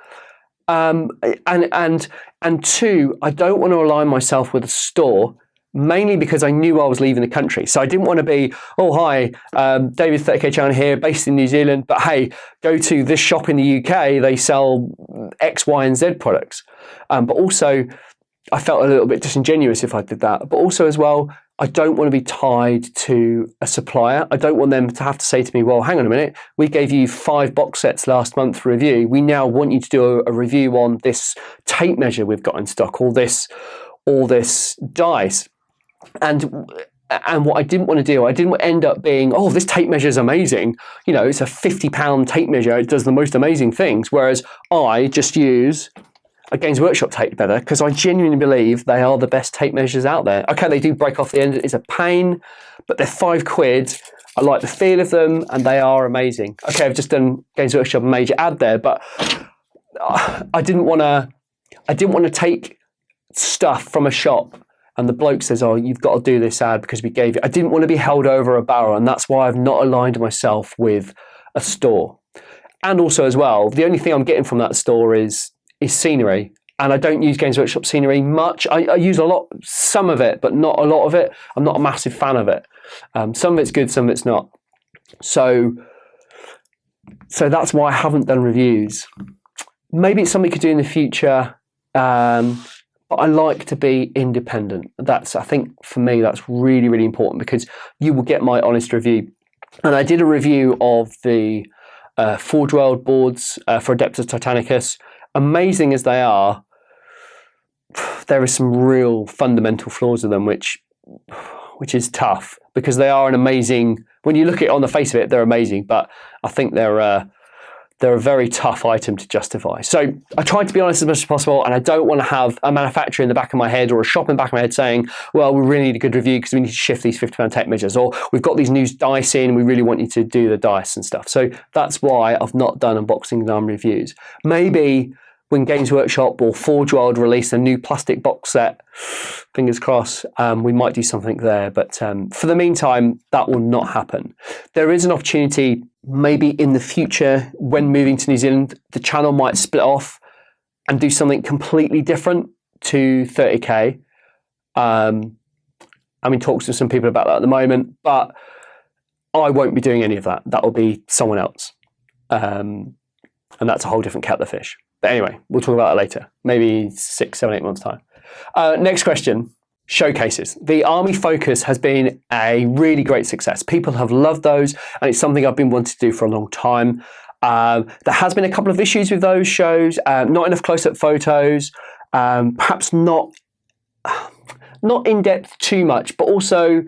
And two, I don't want to align myself with a store, mainly because I knew I was leaving the country. So I didn't want to be, oh, hi, David 30k Channel here, based in New Zealand, but hey, go to this shop in the UK, they sell X, Y, and Z products. But also, I felt a little bit disingenuous if I did that. But also as well, I don't want to be tied to a supplier. I don't want them to have to say to me, well, hang on a minute, we gave you 5 box sets last month for review. We now want you to do a review on this tape measure we've got in stock, all this dice. And what I didn't want to do, I didn't end up being, oh, this tape measure is amazing. You know, it's a £50 tape measure. It does the most amazing things. Whereas I just use a Games Workshop tape better, because I genuinely believe they are the best tape measures out there. Okay, they do break off the end. It's a pain, but they're £5. I like the feel of them, and they are amazing. Okay, I've just done Games Workshop major ad there, but I didn't want to take stuff from a shop and the bloke says, oh, you've got to do this ad because we gave you. I didn't want to be held over a barrel, and that's why I've not aligned myself with a store. And also as well, the only thing I'm getting from that store is scenery. And I don't use Games Workshop scenery much. I use a lot, some of it, but not a lot of it. I'm not a massive fan of it. Some of it's good, some of it's not. So that's why I haven't done reviews. Maybe it's something I could do in the future. But I like to be independent. I think for me, that's really, really important because you will get my honest review. And I did a review of the Forge World boards for Adeptus Titanicus. Amazing as they are, there is some real fundamental flaws with them, which is tough because they are an amazing, when you look at it on the face of it, they're amazing, but I think they're a very tough item to justify. So I tried to be honest as much as possible, and I don't want to have a manufacturer in the back of my head or a shop in the back of my head saying, well, we really need a good review because we need to shift these £50 tape measures, or we've got these new dice in, we really want you to do the dice and stuff. So that's why I've not done unboxing and reviews. Maybe when Games Workshop or Forge World release a new plastic box set, fingers crossed, we might do something there. But for the meantime, that will not happen. There is an opportunity maybe in the future when moving to New Zealand, the channel might split off and do something completely different to 30K. I'm in talks with some people about that at the moment, but I won't be doing any of that. That will be someone else. And that's a whole different kettle of fish. But anyway, we'll talk about that later. Maybe 6, 7, 8 months' time. Next question. Showcases. The Army Focus has been a really great success. People have loved those, and it's something I've been wanting to do for a long time. There has been a couple of issues with those shows, not enough close-up photos, perhaps not in-depth too much, but also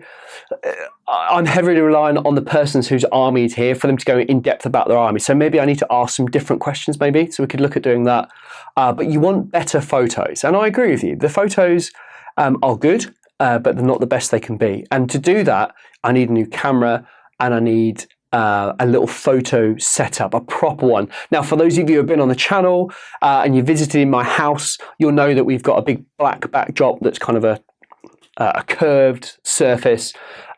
I'm heavily relying on the persons whose army is here for them to go in-depth about their army. So maybe I need to ask some different questions maybe, so we could look at doing that. But you want better photos, and I agree with you. The photos are good, but they're not the best they can be. And to do that, I need a new camera and I need a little photo setup, a proper one. Now, for those of you who have been on the channel and you visited in my house, you'll know that we've got a big black backdrop that's kind of a curved surface,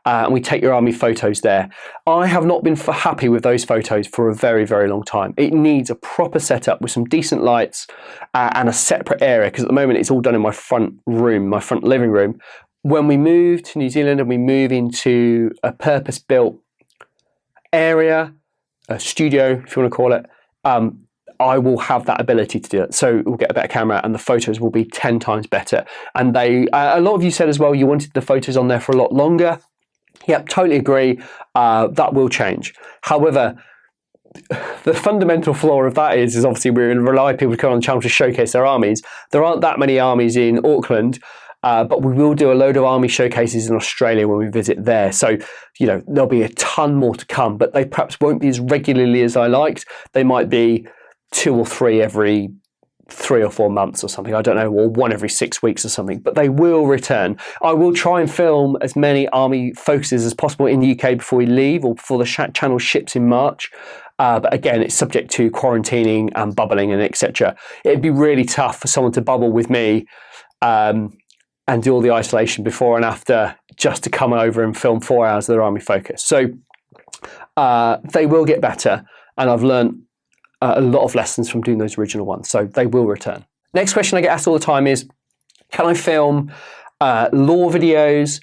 and we take your army photos there. I have not been happy with those photos for a very, very long time. It needs a proper setup with some decent lights and a separate area, because at the moment it's all done in my front room, my front living room. When we move to New Zealand and we move into a purpose-built area, a studio, if you want to call it, I will have that ability to do it. So we'll get a better camera and the photos will be 10 times better. And a lot of you said as well, you wanted the photos on there for a lot longer. Yep, totally agree. That will change. However, the fundamental flaw of that is obviously we're going to rely on people to come on the channel to showcase their armies. There aren't that many armies in Auckland, but we will do a load of army showcases in Australia when we visit there. So, there'll be a ton more to come, but they perhaps won't be as regularly as I liked. They might be 2 or 3 every 3 or 4 months or something, I don't know, or 1 every 6 weeks or something, but they will return. I will try and film as many army focuses as possible in the UK before we leave or before the channel ships in March. But again, it's subject to quarantining and bubbling and etc. It'd be really tough for someone to bubble with me and do all the isolation before and after just to come over and film 4 hours of their army focus. So they will get better, and I've learned a lot of lessons from doing those original ones, so they will return. Next question I get asked all the time is, can I film lore videos,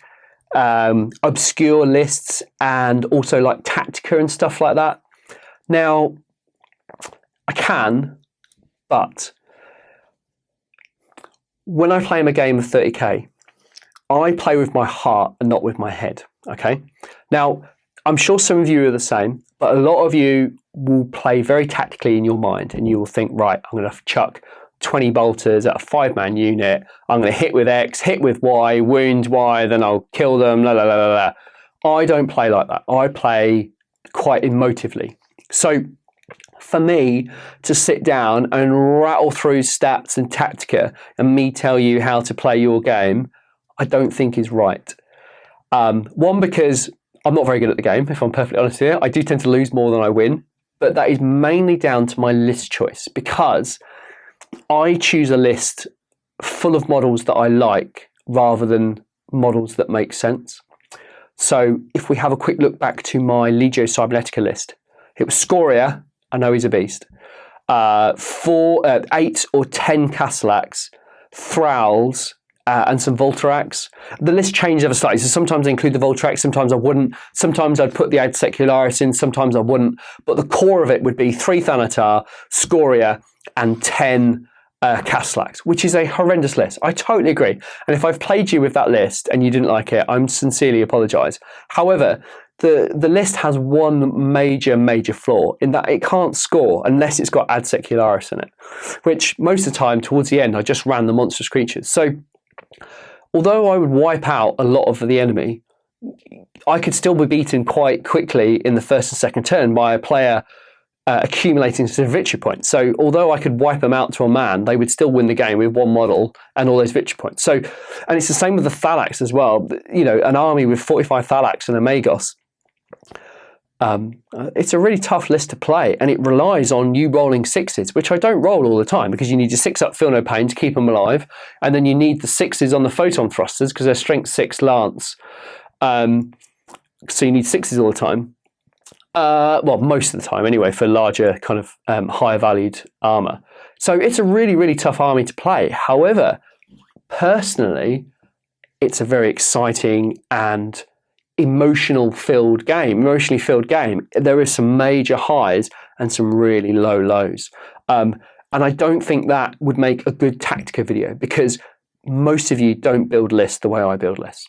obscure lists, and also like Tactica and stuff like that? Now, I can, but when I play in a game of 30k, I play with my heart and not with my head, okay? Now, I'm sure some of you are the same, but a lot of you will play very tactically in your mind, and you will think, right, I'm going to chuck 20 bolters at a 5-man unit. I'm going to hit with X, hit with Y, wound Y, then I'll kill them, la la la la la. I don't play like that. I play quite emotively. So for me to sit down and rattle through stats and Tactica and me tell you how to play your game, I don't think is right. One, because I'm not very good at the game, if I'm perfectly honest here. I do tend to lose more than I win, but that is mainly down to my list choice, because I choose a list full of models that I like rather than models that make sense. So if we have a quick look back to my Legio Cybernetica list, it was Scoria, I know he's a beast, 8 or 10 Castellax, Thralls, and some Voltarax. The list changed ever slightly, so sometimes I include the Voltarax, sometimes I wouldn't, sometimes I'd put the Ad Secularis in, sometimes I wouldn't, but the core of it would be 3 Thanatar, Scoria, and 10 Castellax, which is a horrendous list. I totally agree. And if I've played you with that list and you didn't like it, I'm sincerely apologise. However, the list has one major flaw in that it can't score unless it's got Ad Secularis in it, which most of the time towards the end I just ran the monstrous creatures. So although I would wipe out a lot of the enemy, I could still be beaten quite quickly in the first and second turn by a player accumulating some victory points. So although I could wipe them out to a man, they would still win the game with one model and all those victory points. So, and it's the same with the Thalax as well. You know, an army with 45 Thalax and a Magos, it's a really tough list to play, and it relies on you rolling 6s, which I don't roll all the time because you need your 6-up Feel No Pain to keep them alive, and then you need the 6s on the Photon Thrusters because they're Strength 6 Lance. So you need 6s all the time. Well, most of the time anyway, for larger kind of higher valued armour. So it's a really tough army to play. However, personally, it's a very exciting and emotionally filled game. There is some major highs and some really low lows. And I don't think that would make a good Tactica video because most of you don't build lists the way I build lists.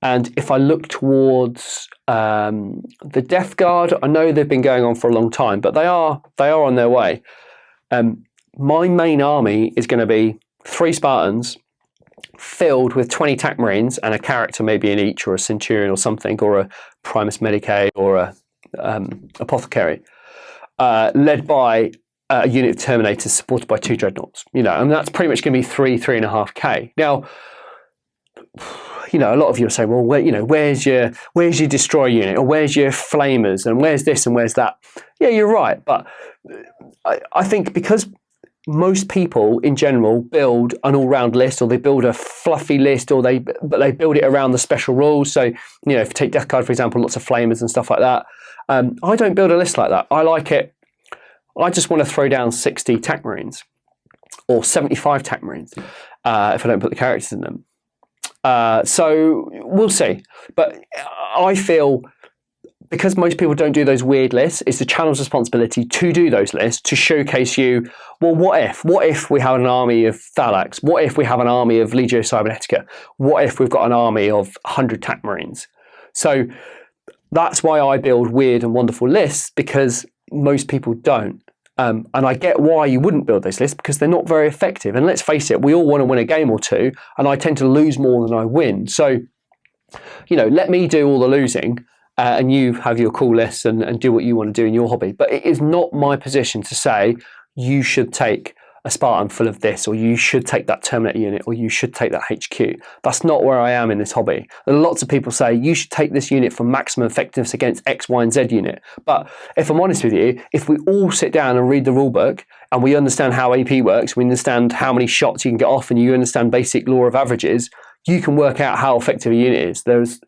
And if I look towards the Death Guard, I know they've been going on for a long time, but they are on their way. My main army is going to be 3 Spartans filled with 20 Tac Marines and a character maybe in each, or a Centurion or something, or a Primus Medicae or a Apothecary, led by a unit of Terminators supported by 2 Dreadnoughts. You know, and that's pretty much going to be 3.5k. Now, you know, a lot of you will say, well, where's your destroyer unit, or where's your flamers, and where's this and where's that? Yeah, you're right, but I think because most people in general build an all-round list, or they build a fluffy list, but they build it around the special rules. So, you know, if you take Death Guard, for example, lots of flamers and stuff like that. I don't build a list like that. I like it. I just want to throw down 60 Tac Marines or 75 Tac Marines if I don't put the characters in them. So we'll see. But I feel because most people don't do those weird lists, it's the channel's responsibility to do those lists, to showcase you, well, what if we have an army of Thalax? What if we have an army of Legio Cybernetica? What if we've got an army of 100 Tac Marines? So that's why I build weird and wonderful lists, because most people don't. And I get why you wouldn't build those lists, because they're not very effective. And let's face it, we all want to win a game or two, and I tend to lose more than I win. So, you know, let me do all the losing, and you have your cool lists and do what you want to do in your hobby. But it is not my position to say you should take a Spartan full of this, or you should take that Terminator unit, or you should take that HQ. That's not where I am in this hobby. And lots of people say you should take this unit for maximum effectiveness against X, Y, and Z unit. But if I'm honest with you, if we all sit down and read the rulebook and we understand how AP works, we understand how many shots you can get off, and you understand basic law of averages, you can work out how effective a unit is. There's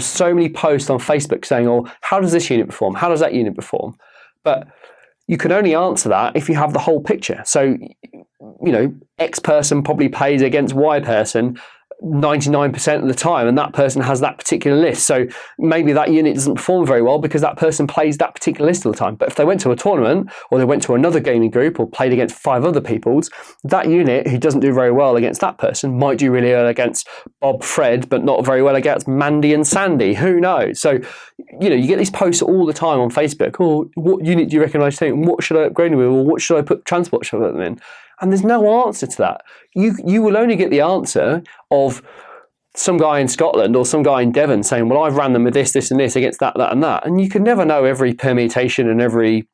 so many posts on Facebook saying, oh, how does this unit perform? How does that unit perform? But you can only answer that if you have the whole picture. So, you know, X person probably plays against Y person 99% of the time, and that person has that particular list. So maybe that unit doesn't perform very well because that person plays that particular list all the time. But if they went to a tournament, or they went to another gaming group, or played against 5 other people's, that unit who doesn't do very well against that person might do really well against Bob, Fred, but not very well against Mandy and Sandy. Who knows? So, you know, you get these posts all the time on Facebook. Oh, what unit do you reckon I should take? What should I upgrade with? Or what should I put transport should I put them in? And there's no answer to that. You will only get the answer of some guy in Scotland or some guy in Devon saying, well, I've ran them with this, this, and this against that, that, and that. And you can never know every permutation and every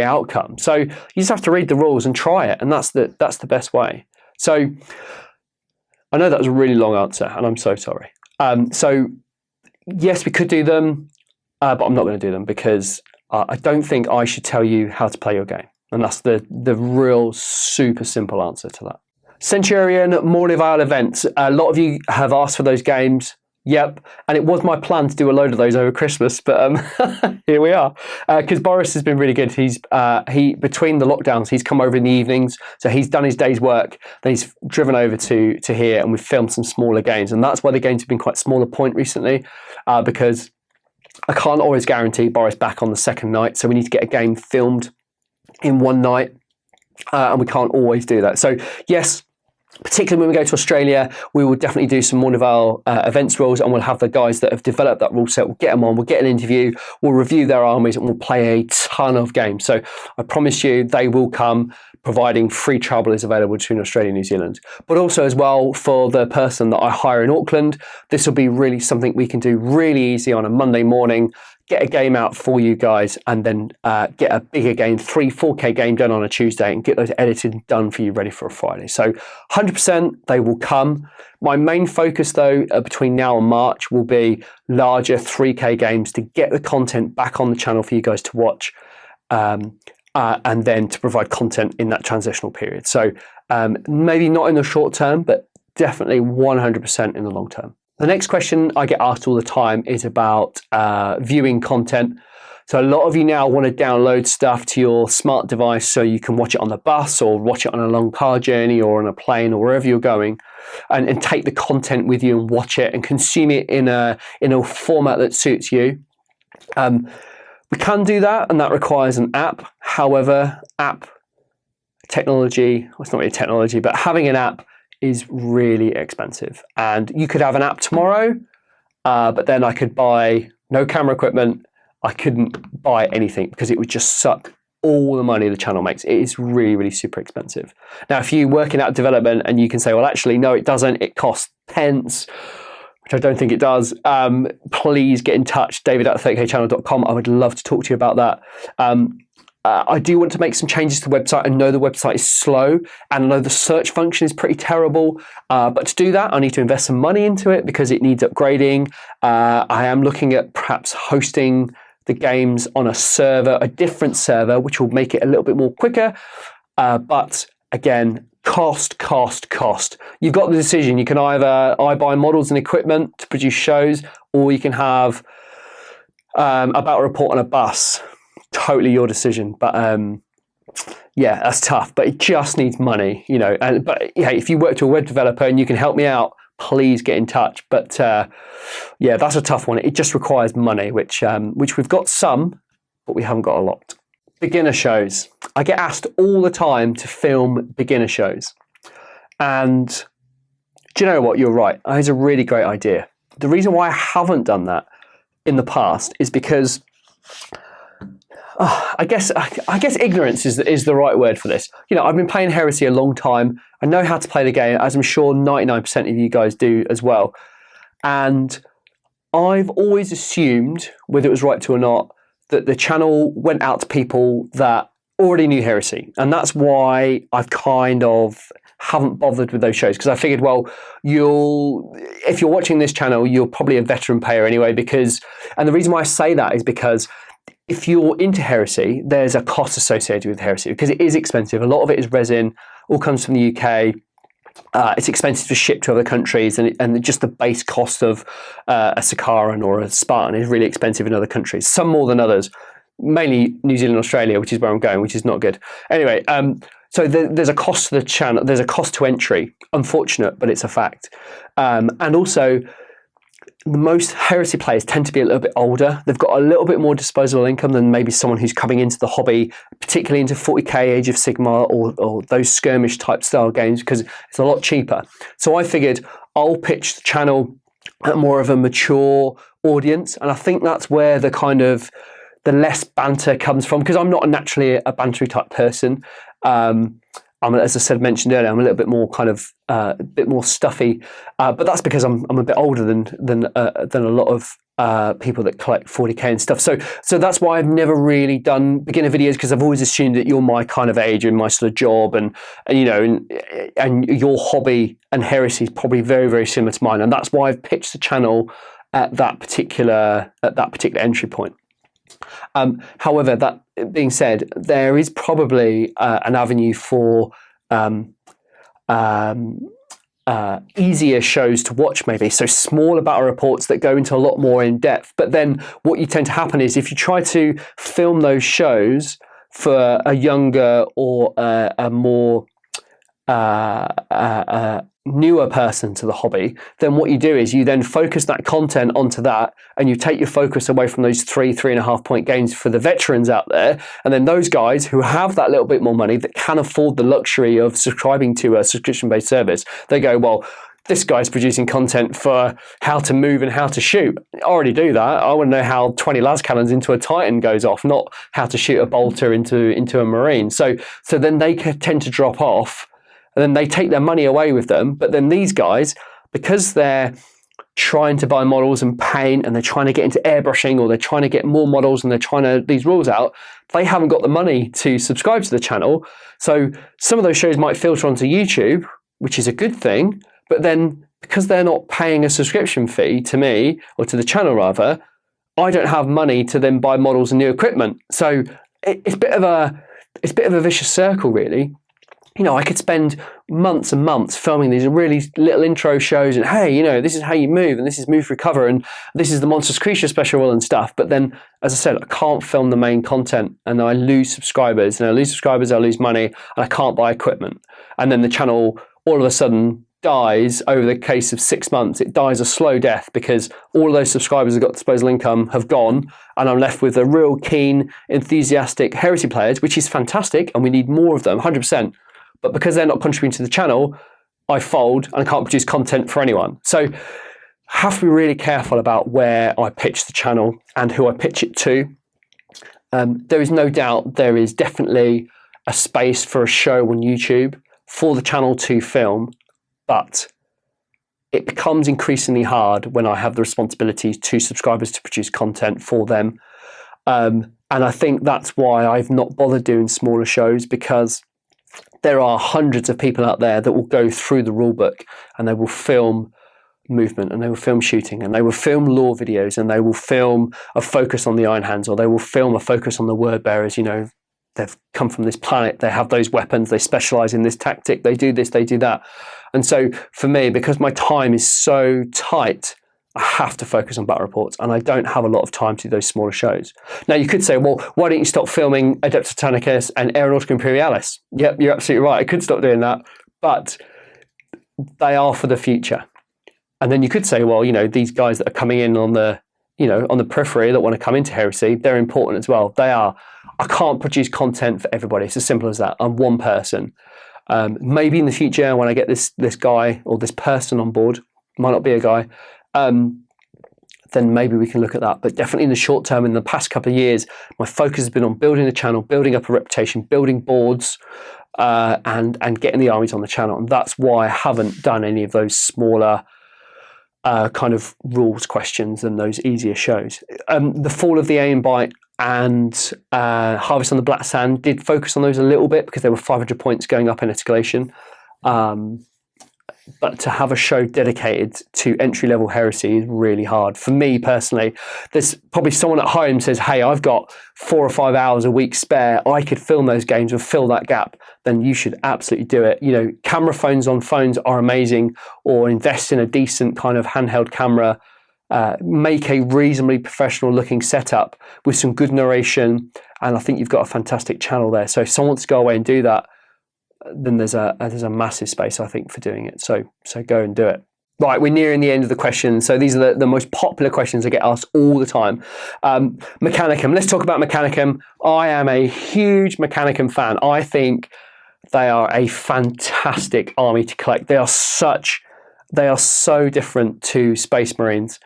outcome. So you just have to read the rules and try it. And that's the best way. So I know that was a really long answer, and I'm so sorry. So yes, we could do them, but I'm not going to do them because I don't think I should tell you how to play your game. And that's the real super simple answer to that. Centurion, Morning Vale events. A lot of you have asked for those games. Yep, and it was my plan to do a load of those over Christmas, but here we are. Because Boris has been really good. He's between the lockdowns, he's come over in the evenings, so he's done his day's work. Then he's driven over to here, and we've filmed some smaller games, and that's why the games have been quite smaller point recently, because I can't always guarantee Boris back on the second night, so we need to get a game filmed in one night, and we can't always do that. So yes, particularly when we go to Australia, we will definitely do some Morning Vale events rules, and we'll have the guys that have developed that rule set. We'll get them on, we'll get an interview, we'll review their armies, and we'll play a ton of games. So I promise you they will come, providing free travel is available between Australia and New Zealand. But also as well, for the person that I hire in Auckland, this will be really something we can do really easy on a Monday morning. Get a game out for you guys, and then get a bigger game, 4K game done on a Tuesday, and get those edited and done for you, ready for a Friday. So 100% they will come. My main focus though, between now and March, will be larger 3K games to get the content back on the channel for you guys to watch, and then to provide content in that transitional period. So maybe not in the short term, but definitely 100% in the long term. The next question I get asked all the time is about viewing content. So a lot of you now want to download stuff to your smart device so you can watch it on the bus, or watch it on a long car journey, or on a plane, or wherever you're going, and take the content with you and watch it and consume it in a format that suits you. We can do that, and that requires an app. However, app technology, well, it's not really technology, but having an app is really expensive. And you could have an app tomorrow, but then I could buy no camera equipment. I couldn't buy anything because it would just suck all the money the channel makes. It is really, really super expensive. Now, if you work in app development and you can say, well, actually, no, it doesn't. It costs pence, which I don't think it does. Please get in touch, david@30kchannel.com. I would love to talk to you about that. I do want to make some changes to the website. I know the website is slow, and I know the search function is pretty terrible. But to do that, I need to invest some money into it because it needs upgrading. I am looking at perhaps hosting the games on a server, a different server, which will make it a little bit more quicker. But again, cost. You've got the decision. You can either I buy models and equipment to produce shows, or you can have about a report on a bus. Totally your decision, but yeah, that's tough. But it just needs money, you know. But yeah, if you work to a web developer and you can help me out, please get in touch. But yeah, that's a tough one. It just requires money, which we've got some, but we haven't got a lot. Beginner shows. I get asked all the time to film beginner shows, and do you know what? You're right. It's a really great idea. The reason why I haven't done that in the past is because I guess ignorance is the right word for this. You know, I've been playing Heresy a long time. I know how to play the game, as I'm sure 99% of you guys do as well. And I've always assumed, whether it was right to or not, that the channel went out to people that already knew Heresy. And that's why I've kind of haven't bothered with those shows, because I figured, well, if you're watching this channel, you're probably a veteran player anyway, and the reason why I say that is because if you're into Heresy, there's a cost associated with Heresy because it is expensive. A lot of it is resin, all comes from the UK. It's expensive to ship to other countries, and just the base cost of a Sakaran or a Spartan is really expensive in other countries, some more than others, mainly New Zealand, Australia, which is where I'm going, which is not good. Anyway, so there's a cost to the channel, there's a cost to entry. Unfortunate, but it's a fact. And also, the most Heresy players tend to be a little bit older. They've got a little bit more disposable income than maybe someone who's coming into the hobby, particularly into 40k, Age of Sigma, or those skirmish type style games, because it's a lot cheaper. So I figured I'll pitch the channel at more of a mature audience, and I think that's where the less banter comes from, because I'm not naturally a bantery type person. As I mentioned earlier, I'm a little bit more a bit more stuffy, but that's because I'm a bit older than a lot of people that collect 40k and stuff. So that's why I've never really done beginner videos, because I've always assumed that you're my kind of age and my sort of job, and you know, and your hobby and Heresy is probably very, very similar to mine, and that's why I've pitched the channel at that particular entry point. However, that being said, there is probably an avenue for easier shows to watch, maybe. So smaller battle reports that go into a lot more in depth. But then what you tend to happen is if you try to film those shows for a younger or a more newer person to the hobby, then what you do is you then focus that content onto that, and you take your focus away from those 3.5 point games for the veterans out there. And then those guys who have that little bit more money, that can afford the luxury of subscribing to a subscription-based service, they go, well, this guy's producing content for how to move and how to shoot. I already do that. I want to know how 20 las cannons into a Titan goes off, not how to shoot a bolter into a Marine. So then they tend to drop off, and then they take their money away with them. But then these guys, because they're trying to buy models and paint, and they're trying to get into airbrushing, or they're trying to get more models, and they're trying to these rules out, they haven't got the money to subscribe to the channel. So some of those shows might filter onto YouTube, which is a good thing. But then because they're not paying a subscription fee to me, or to the channel rather, I don't have money to then buy models and new equipment. So it's a bit of a vicious circle, really. You know, I could spend months and months filming these really little intro shows, and hey, you know, this is how you move, and this is move recover, and this is the monstrous creature special and stuff. But then, as I said, I can't film the main content, and I lose subscribers, and I lose money, and I can't buy equipment. And then the channel all of a sudden dies over the case of 6 months. It dies a slow death because all of those subscribers who got disposable income have gone, and I'm left with a real keen, enthusiastic Heresy players, which is fantastic, and we need more of them, 100%. But because they're not contributing to the channel, I fold and I can't produce content for anyone. So I have to be really careful about where I pitch the channel and who I pitch it to. There is no doubt there is definitely a space for a show on YouTube for the channel to film, but it becomes increasingly hard when I have the responsibilities to subscribers to produce content for them. And I think that's why I've not bothered doing smaller shows, because there are hundreds of people out there that will go through the rulebook, and they will film movement, and they will film shooting, and they will film lore videos, and they will film a focus on the Iron Hands, or they will film a focus on the Word Bearers. You know, they've come from this planet, they have those weapons, they specialize in this tactic, they do this, they do that. And so for me, because my time is so tight, I have to focus on battle reports, and I don't have a lot of time to do those smaller shows. Now, you could say, well, why don't you stop filming Adeptus Titanicus and Aeronautica Imperialis? Yep, you're absolutely right. I could stop doing that, but they are for the future. And then you could say, well, you know, these guys that are coming in on the, you know, on the periphery that want to come into Heresy, they're important as well. They are. I can't produce content for everybody. It's as simple as that. I'm one person. Maybe in the future, when I get this guy or this person on board, might not be a guy, then maybe we can look at that. But definitely in the short term, in the past couple of years, my focus has been on building the channel, building up a reputation, building boards, and getting the armies on the channel. And that's why I haven't done any of those smaller kind of rules questions and those easier shows. The Fall of the Alien Bite and Harvest on the Black Sand did focus on those a little bit, because there were 500 points going up in escalation. But to have a show dedicated to entry-level Heresy is really hard. For me personally, there's probably someone at home says, hey, I've got 4 or 5 hours a week spare, I could film those games and fill that gap, then you should absolutely do it. You know, camera phones on phones are amazing, or invest in a decent kind of handheld camera, make a reasonably professional looking setup with some good narration, and I think you've got a fantastic channel there. So if someone wants to go away and do that, then there's a massive space, I think, for doing it. So go and do it. Right, we're nearing the end of the questions. So these are the most popular questions I get asked all the time. Mechanicum. Let's talk about Mechanicum. I am a huge Mechanicum fan. I think they are a fantastic army to collect. They are so different to Space Marines.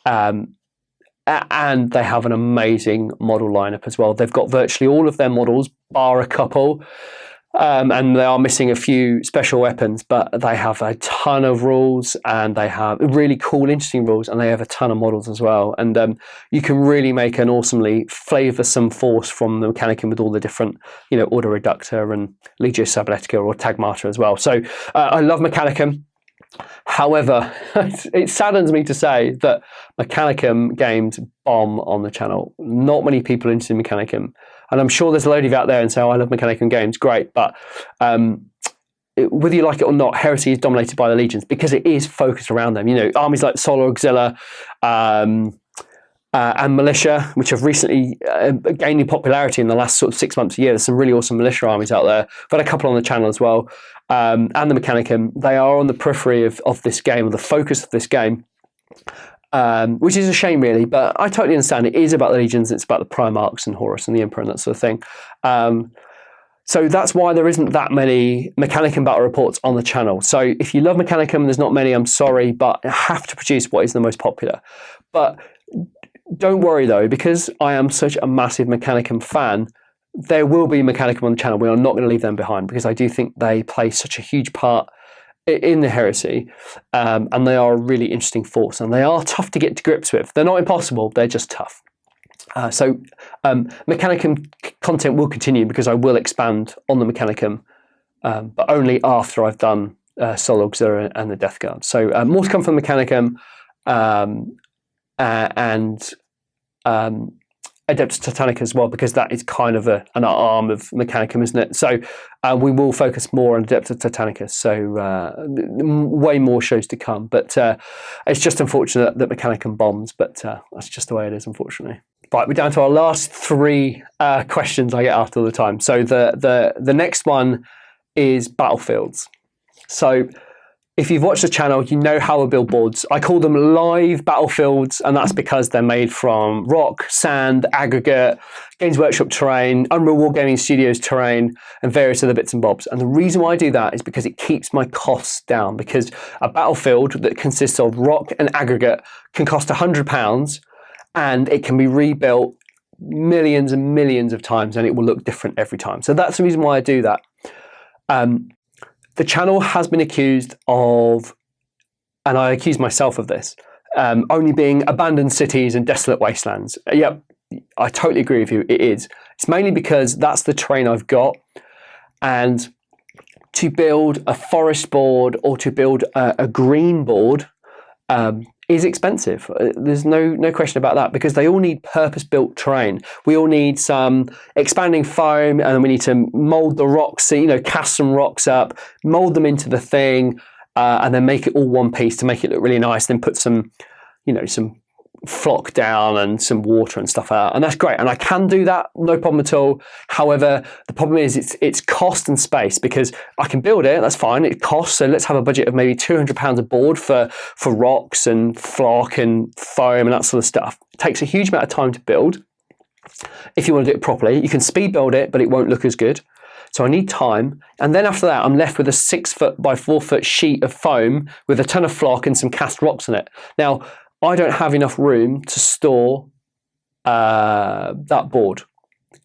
And they have an amazing model lineup as well. They've got virtually all of their models, bar a couple. And they are missing a few special weapons, but they have a ton of rules, and they have really cool, interesting rules, and they have a ton of models as well. And you can really make an awesomely flavoursome force from the Mechanicum with all the different, you know, Order Reductor and Legio Sabletica or Tagmata as well. So I love Mechanicum. However, it saddens me to say that Mechanicum games bomb on the channel. Not many people are into Mechanicum. And I'm sure there's a load of you out there and say, oh, I love Mechanicum games. Great. But whether you like it or not, Heresy is dominated by the legions because it is focused around them. You know, armies like Solar Auxilia and Militia, which have recently gained in popularity in the last sort of 6 months, a year. There's some really awesome Militia armies out there. I've had a couple on the channel as well. And the Mechanicum, they are on the periphery of this game, or the focus of this game. Which is a shame, really, but I totally understand. It is about the legions, it's about the Primarchs and Horus and the Emperor and that sort of thing. So that's why there isn't that many Mechanicum battle reports on the channel. So if you love Mechanicum and there's not many, I'm sorry, but I have to produce what is the most popular. But don't worry though, because I am such a massive Mechanicum fan, there will be Mechanicum on the channel. We are not going to leave them behind, because I do think they play such a huge part in the Heresy, and they are a really interesting force, and they are tough to get to grips with. They're not impossible, they're just tough. So Mechanicum content will continue, because I will expand on the Mechanicum, but only after I've done Solar Auxilia and the Death Guard. So more to come from Mechanicum, and Adeptus Titanicus as well, because that is kind of an arm of Mechanicum, isn't it? So we will focus more on Adeptus Titanicus, so way more shows to come. But it's just unfortunate that Mechanicum bombs, but that's just the way it is, unfortunately. Right, we're down to our last 3 questions I get asked all the time. So the next one is battlefields. So if you've watched the channel, you know how I build boards. I call them live battlefields, and that's because they're made from rock, sand, aggregate, Games Workshop terrain, Unreal Wargaming Studios terrain, and various other bits and bobs. And the reason why I do that is because it keeps my costs down, because a battlefield that consists of rock and aggregate can cost £100, and it can be rebuilt millions and millions of times, and it will look different every time. So that's the reason why I do that. The channel has been accused of, and I accuse myself of this, only being abandoned cities and desolate wastelands. Yep, I totally agree with you, it is. It's mainly because that's the terrain I've got, and to build a forest board or to build a green board is expensive. There's no question about that, because they all need purpose-built terrain. We all need some expanding foam, and then we need to mold the rocks, you know, cast some rocks up, mold them into the thing, and then make it all one piece to make it look really nice. Then put some, you know, some flock down and some water and stuff out, and that's great, and I can do that, no problem at all. However, the problem is it's cost and space, because I can build it, that's fine, it costs, so let's have a budget of maybe £200 a board for rocks and flock and foam and that sort of stuff. It takes a huge amount of time to build. If you want to do it properly, you can speed build it, but it won't look as good. So I need time, and then after that I'm left with a 6 foot by 4 foot sheet of foam with a ton of flock and some cast rocks in it. Now, I don't have enough room to store that board.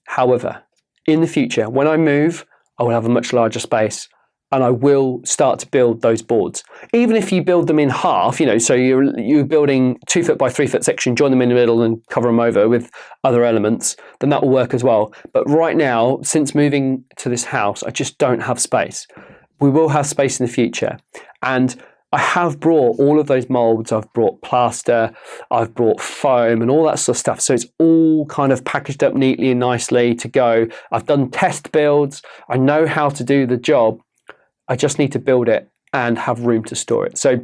However, in the future, when I move, I will have a much larger space, and I will start to build those boards. Even if you build them in half, you know, so you're building 2 foot by 3 foot section, join them in the middle and cover them over with other elements, then that will work as well. But right now, since moving to this house, I just don't have space. We will have space in the future, and I have brought all of those molds. I've brought plaster, I've brought foam and all that sort of stuff. So it's all kind of packaged up neatly and nicely to go. I've done test builds. I know how to do the job. I just need to build it and have room to store it. So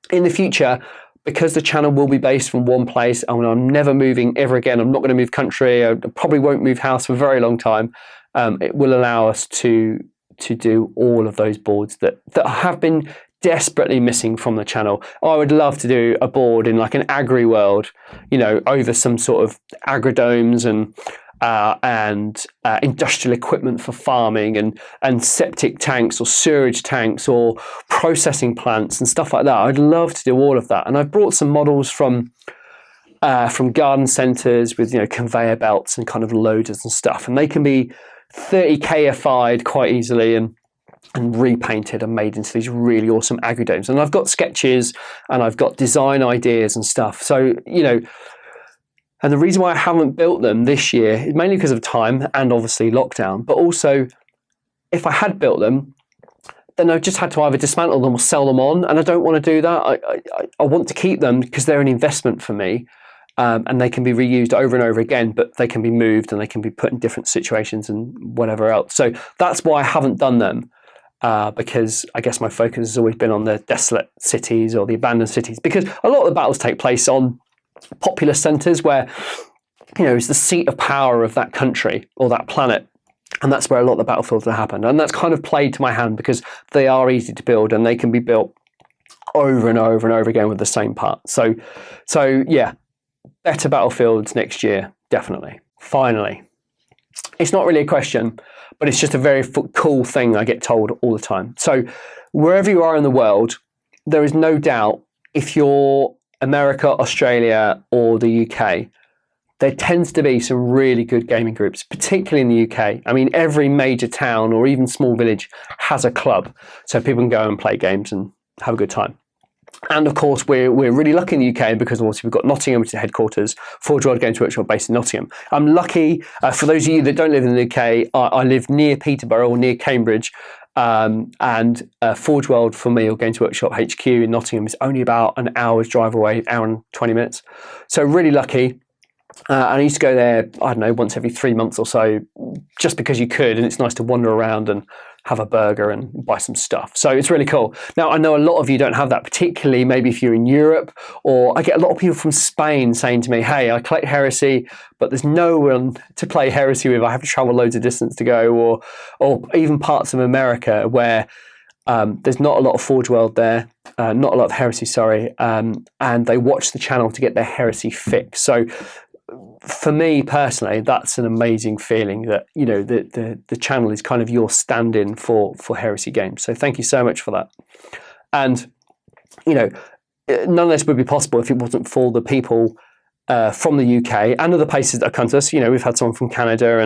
in the future, because the channel will be based from one place, and I'm never moving ever again, I'm not going to move country, I probably won't move house for a very long time, it will allow us to do all of those boards that have been desperately missing from the channel. I would love to do a board in like an agri world, you know, over some sort of agridomes and industrial equipment for farming and septic tanks or sewage tanks or processing plants and stuff like that. I'd love to do all of that, and I've brought some models from garden centres with, you know, conveyor belts and kind of loaders and stuff, and they can be 30K-ified quite easily and repainted and made into these really awesome agridomes. And I've got sketches and I've got design ideas and stuff. So, you know, and the reason why I haven't built them this year is mainly because of time and obviously lockdown, but also if I had built them, then I've just had to either dismantle them or sell them on, and I don't want to do that. I want to keep them because they're an investment for me, and they can be reused over and over again, but they can be moved and they can be put in different situations and whatever else. So that's why I haven't done them. because I guess my focus has always been on the desolate cities or the abandoned cities, because a lot of the battles take place on populous centres where, it's the seat of power of that country or that planet. And that's where a lot of the battlefields have happened. And that's kind of played to my hand because they are easy to build and they can be built over and over and over again with the same part. So yeah, better battlefields next year, definitely. Finally, it's not really a question, but it's just a very cool thing I get told all the time. So wherever you are in the world, there is no doubt, if you're America, Australia, or the UK, there tends to be some really good gaming groups, particularly in the UK. I mean, every major town or even small village has a club, so people can go and play games and have a good time. And of course, we're really lucky in the UK because obviously we've got Nottingham, which is the headquarters, Forge World Games Workshop based in Nottingham. I'm lucky, for those of you that don't live in the UK, I live near Peterborough or near Cambridge, and Forge World for me, or Games Workshop HQ in Nottingham, is only about an hour's drive away, an hour and 20 minutes. So really lucky. And I used to go there, I don't know, once every 3 months or so, just because you could, and it's nice to wander around and have a burger and buy some stuff. So it's really cool. Now, I know a lot of you don't have that, particularly maybe if you're in Europe, or I get a lot of people from Spain saying to me, hey, I collect Heresy, but there's no one to play Heresy with. I have to travel loads of distance to go, or even parts of America where there's not a lot of Forge World there, not a lot of Heresy, sorry, and they watch the channel to get their Heresy fix. So for me personally, that's an amazing feeling that, the channel is kind of your stand-in for Heresy games. So thank you so much for that. And, none of this would be possible if it wasn't for the people from the UK and other places that have come to us. We've had someone from Canada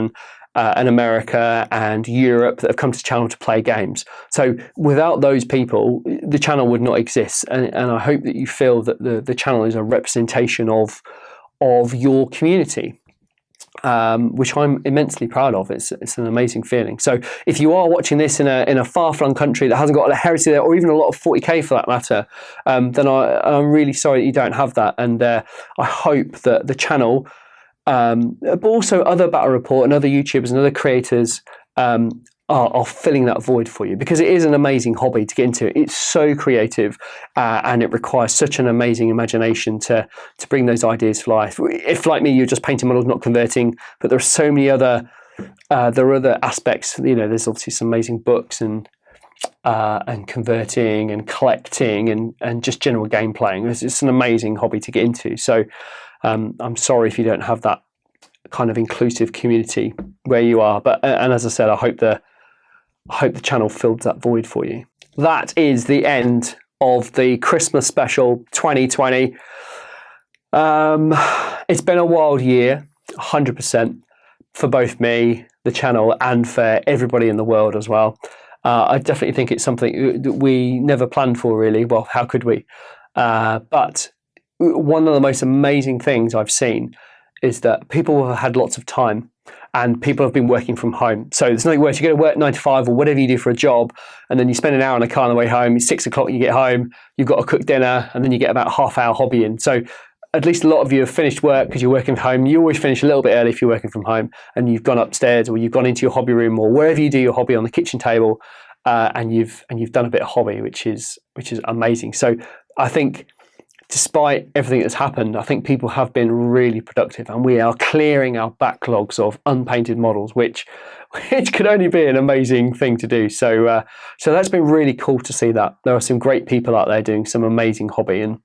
and America and Europe that have come to the channel to play games. So without those people, the channel would not exist. And I hope that you feel that the channel is a representation of your community, which I'm immensely proud of. It's an amazing feeling. So if you are watching this in a far-flung country that hasn't got a Heresy there, or even a lot of 40k for that matter, then I'm really sorry that you don't have that. And I hope that the channel, but also other Battle Report and other YouTubers and other creators are filling that void for you, because it is an amazing hobby to get into. It's so creative, and it requires such an amazing imagination to bring those ideas to life. If, like me, you're just painting models, not converting, but there are so many other aspects. There's obviously some amazing books and converting and collecting and just general game playing. It's an amazing hobby to get into. So I'm sorry if you don't have that kind of inclusive community where you are, but and as I said, I hope the channel filled that void for you. That is the end of the Christmas special 2020. It's been a wild year, 100%, for both me, the channel, and for everybody in the world as well. I definitely think it's something that we never planned for, really. Well, how could we? But one of the most amazing things I've seen is that people have had lots of time, and people have been working from home. So there's nothing worse. You go to work 9 to 5 or whatever you do for a job, and then you spend an hour in the car on the way home. It's 6 o'clock, you get home, you've got to cook dinner, and then you get about a half-hour hobby in. So at least a lot of you have finished work because you're working from home. You always finish a little bit early if you're working from home, and you've gone upstairs or you've gone into your hobby room or wherever you do your hobby on the kitchen table, and you've done a bit of hobby, which is amazing. So I think, despite everything that's happened, I think people have been really productive, and we are clearing our backlogs of unpainted models, which could only be an amazing thing to do. So that's been really cool to see that. There are some great people out there doing some amazing hobby, and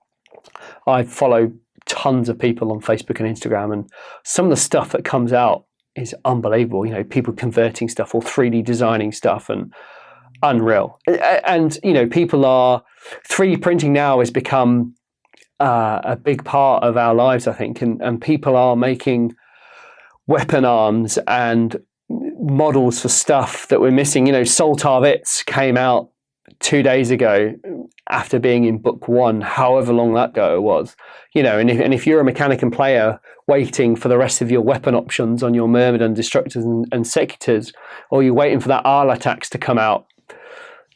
I follow tons of people on Facebook and Instagram, and some of the stuff that comes out is unbelievable. People converting stuff or 3D designing stuff, and unreal. And people are 3D printing now has become a big part of our lives, I think, and people are making weapon arms and models for stuff that we're missing. Soltar Bits came out 2 days ago after being in book 1, however long that ago it was. And if you're a Mechanicum player waiting for the rest of your weapon options on your Myrmidon Destructors and Secutors, or you're waiting for that Arlatax to come out,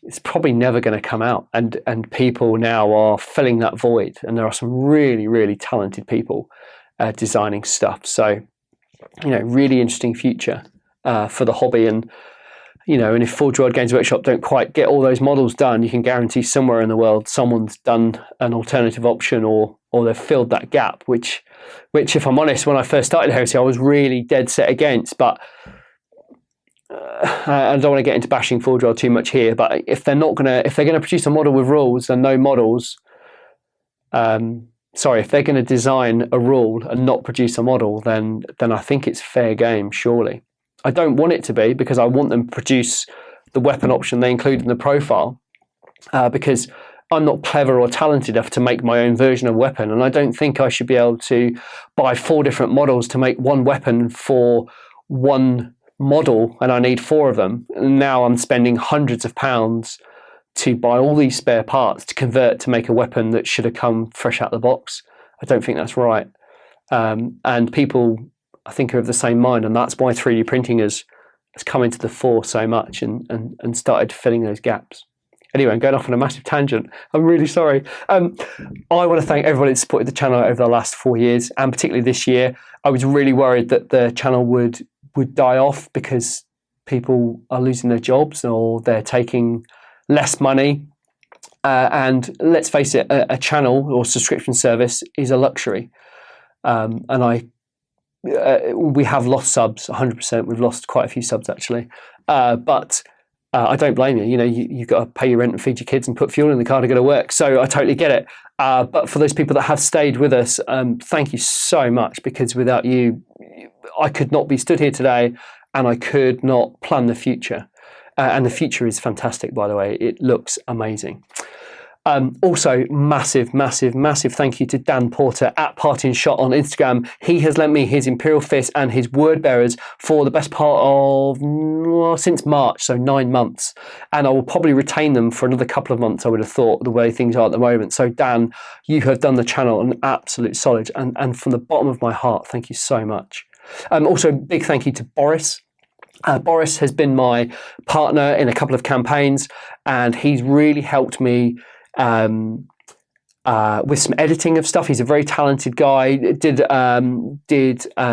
it's probably never going to come out, and people now are filling that void, and there are some really, really talented people designing stuff. So really interesting future for the hobby. And and if Forge World Games Workshop don't quite get all those models done, you can guarantee somewhere in the world someone's done an alternative option or they've filled that gap, which if I'm honest, when I first started Heresy, I was really dead set against. But I don't want to get into bashing Forge World too much here. But if they're gonna produce a model with rules and no models, if they're going to design a rule and not produce a model, then I think it's fair game, surely. I don't want it to be, because I want them to produce the weapon option they include in the profile, because I'm not clever or talented enough to make my own version of a weapon, and I don't think I should be able to buy 4 different models to make one weapon for one model, and I need 4 of them. And now I'm spending hundreds of pounds to buy all these spare parts to convert to make a weapon that should have come fresh out of the box. I don't think that's right. And people, I think, are of the same mind, and that's why 3D printing has come into the fore so much and started filling those gaps. Anyway, I'm going off on a massive tangent. I'm really sorry. I want to thank everybody that supported the channel over the last 4 years, and particularly this year. I was really worried that the channel would die off because people are losing their jobs or they're taking less money. And let's face it, a channel or subscription service is a luxury. And we have lost subs, 100%. We've lost quite a few subs, actually. But I don't blame you. You've got to pay your rent and feed your kids and put fuel in the car to go to work. So I totally get it. But for those people that have stayed with us, thank you so much, because without you, I could not be stood here today, and I could not plan the future. And the future is fantastic, by the way. It looks amazing. Also, massive thank you to Dan Porter at Party and Shot on Instagram. He has lent me his Imperial Fist and his word bearers for the best part of since March, so 9 months. And I will probably retain them for another couple of months, I would have thought, the way things are at the moment. So Dan, you have done the channel an absolute solid, and from the bottom of my heart, thank you so much. Also, big thank you to Boris. Boris has been my partner in a couple of campaigns, and he's really helped me with some editing of stuff. He's a very talented guy. Did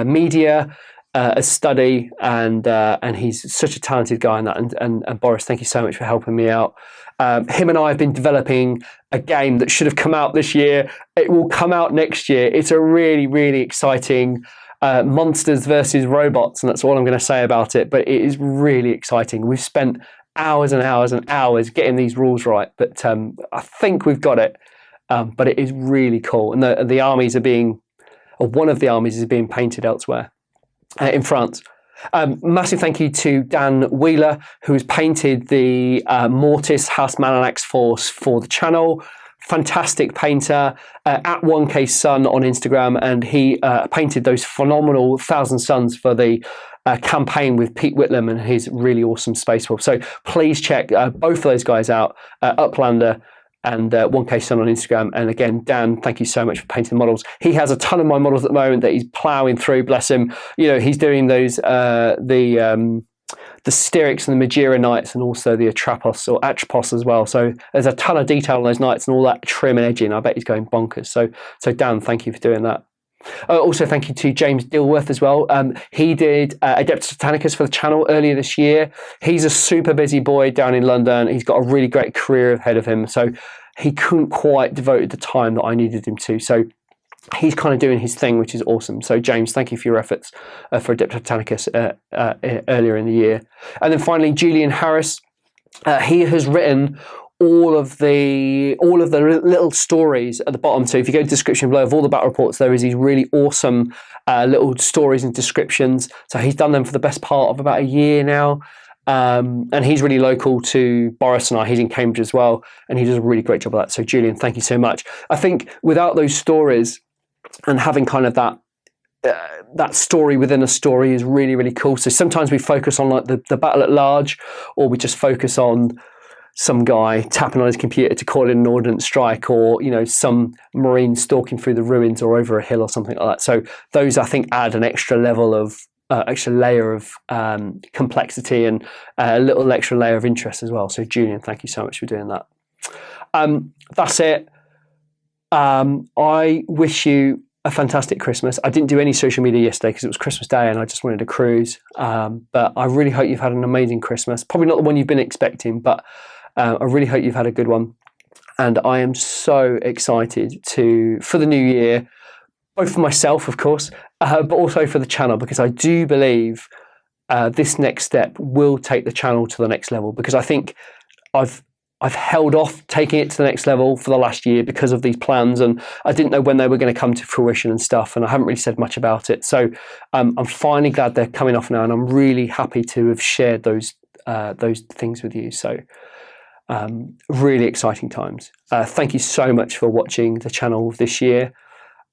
media a study, and he's such a talented guy in that. And Boris, thank you so much for helping me out. Him and I have been developing a game that should have come out this year. It will come out next year. It's a really exciting monsters versus robots, and that's all I'm going to say about it. But it is really exciting. We've spent hours and hours and hours getting these rules right, but I think we've got it. But it is really cool, and the armies are being, or one of the armies is being painted elsewhere in France. Massive thank you to Dan Wheeler, who has painted the Mortis House Mananax Force for the channel. Fantastic painter, at 1K Sun on Instagram, and he painted those phenomenal 1,000 Suns for the campaign with Pete Whitlam and his really awesome Space Wolf. So please check both of those guys out, Uplander and 1K Sun on Instagram. And again, Dan, thank you so much for painting the models. He has a ton of my models at the moment that he's ploughing through, bless him. He's doing those, the Styrics and the Magira Knights, and also the Atrapos or Atropos as well. So there's a ton of detail on those knights and all that trim and edging. I bet he's going bonkers. So Dan, thank you for doing that. Also, thank you to James Dilworth as well. He did Adeptus Titanicus for the channel earlier this year. He's a super busy boy down in London. He's got a really great career ahead of him. So he couldn't quite devote the time that I needed him to. So he's kind of doing his thing, which is awesome. So James, thank you for your efforts for Adeptus Titanicus earlier in the year. And then finally, Julian Harris. He has written all of the little stories at the bottom. So if you go to the description below of all the battle reports, there is these really awesome little stories and descriptions. So he's done them for the best part of about a year now. And he's really local to Boris and I. He's in Cambridge as well, and he does a really great job of that. So Julian, thank you so much. I think without those stories and having kind of that story within a story is really cool. So sometimes we focus on like the battle at large, or we just focus on some guy tapping on his computer to call in an ordnance strike, or some marine stalking through the ruins or over a hill or something like that. So those, I think, add an extra level of extra layer of complexity and a little extra layer of interest as well. So Julian, thank you so much for doing that. That's it. I wish you a fantastic Christmas. I didn't do any social media yesterday because it was Christmas Day and I just wanted to cruise. But I really hope you've had an amazing Christmas. Probably not the one you've been expecting, but I really hope you've had a good one. And I am so excited for the new year, both for myself, of course, but also for the channel, because I do believe this next step will take the channel to the next level, because I think I've held off taking it to the next level for the last year because of these plans, and I didn't know when they were going to come to fruition and stuff, and I haven't really said much about it. So I'm finally glad they're coming off now, and I'm really happy to have shared those things with you. So really exciting times. Thank you so much for watching the channel this year,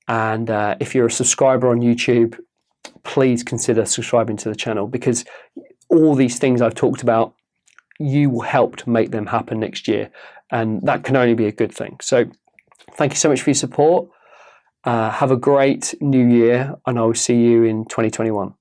and if you're a subscriber on YouTube, please consider subscribing to the channel, because all these things I've talked about, you will help to make them happen next year, and that can only be a good thing. So thank you so much for your support. Have a great new year, and I will see you in 2021.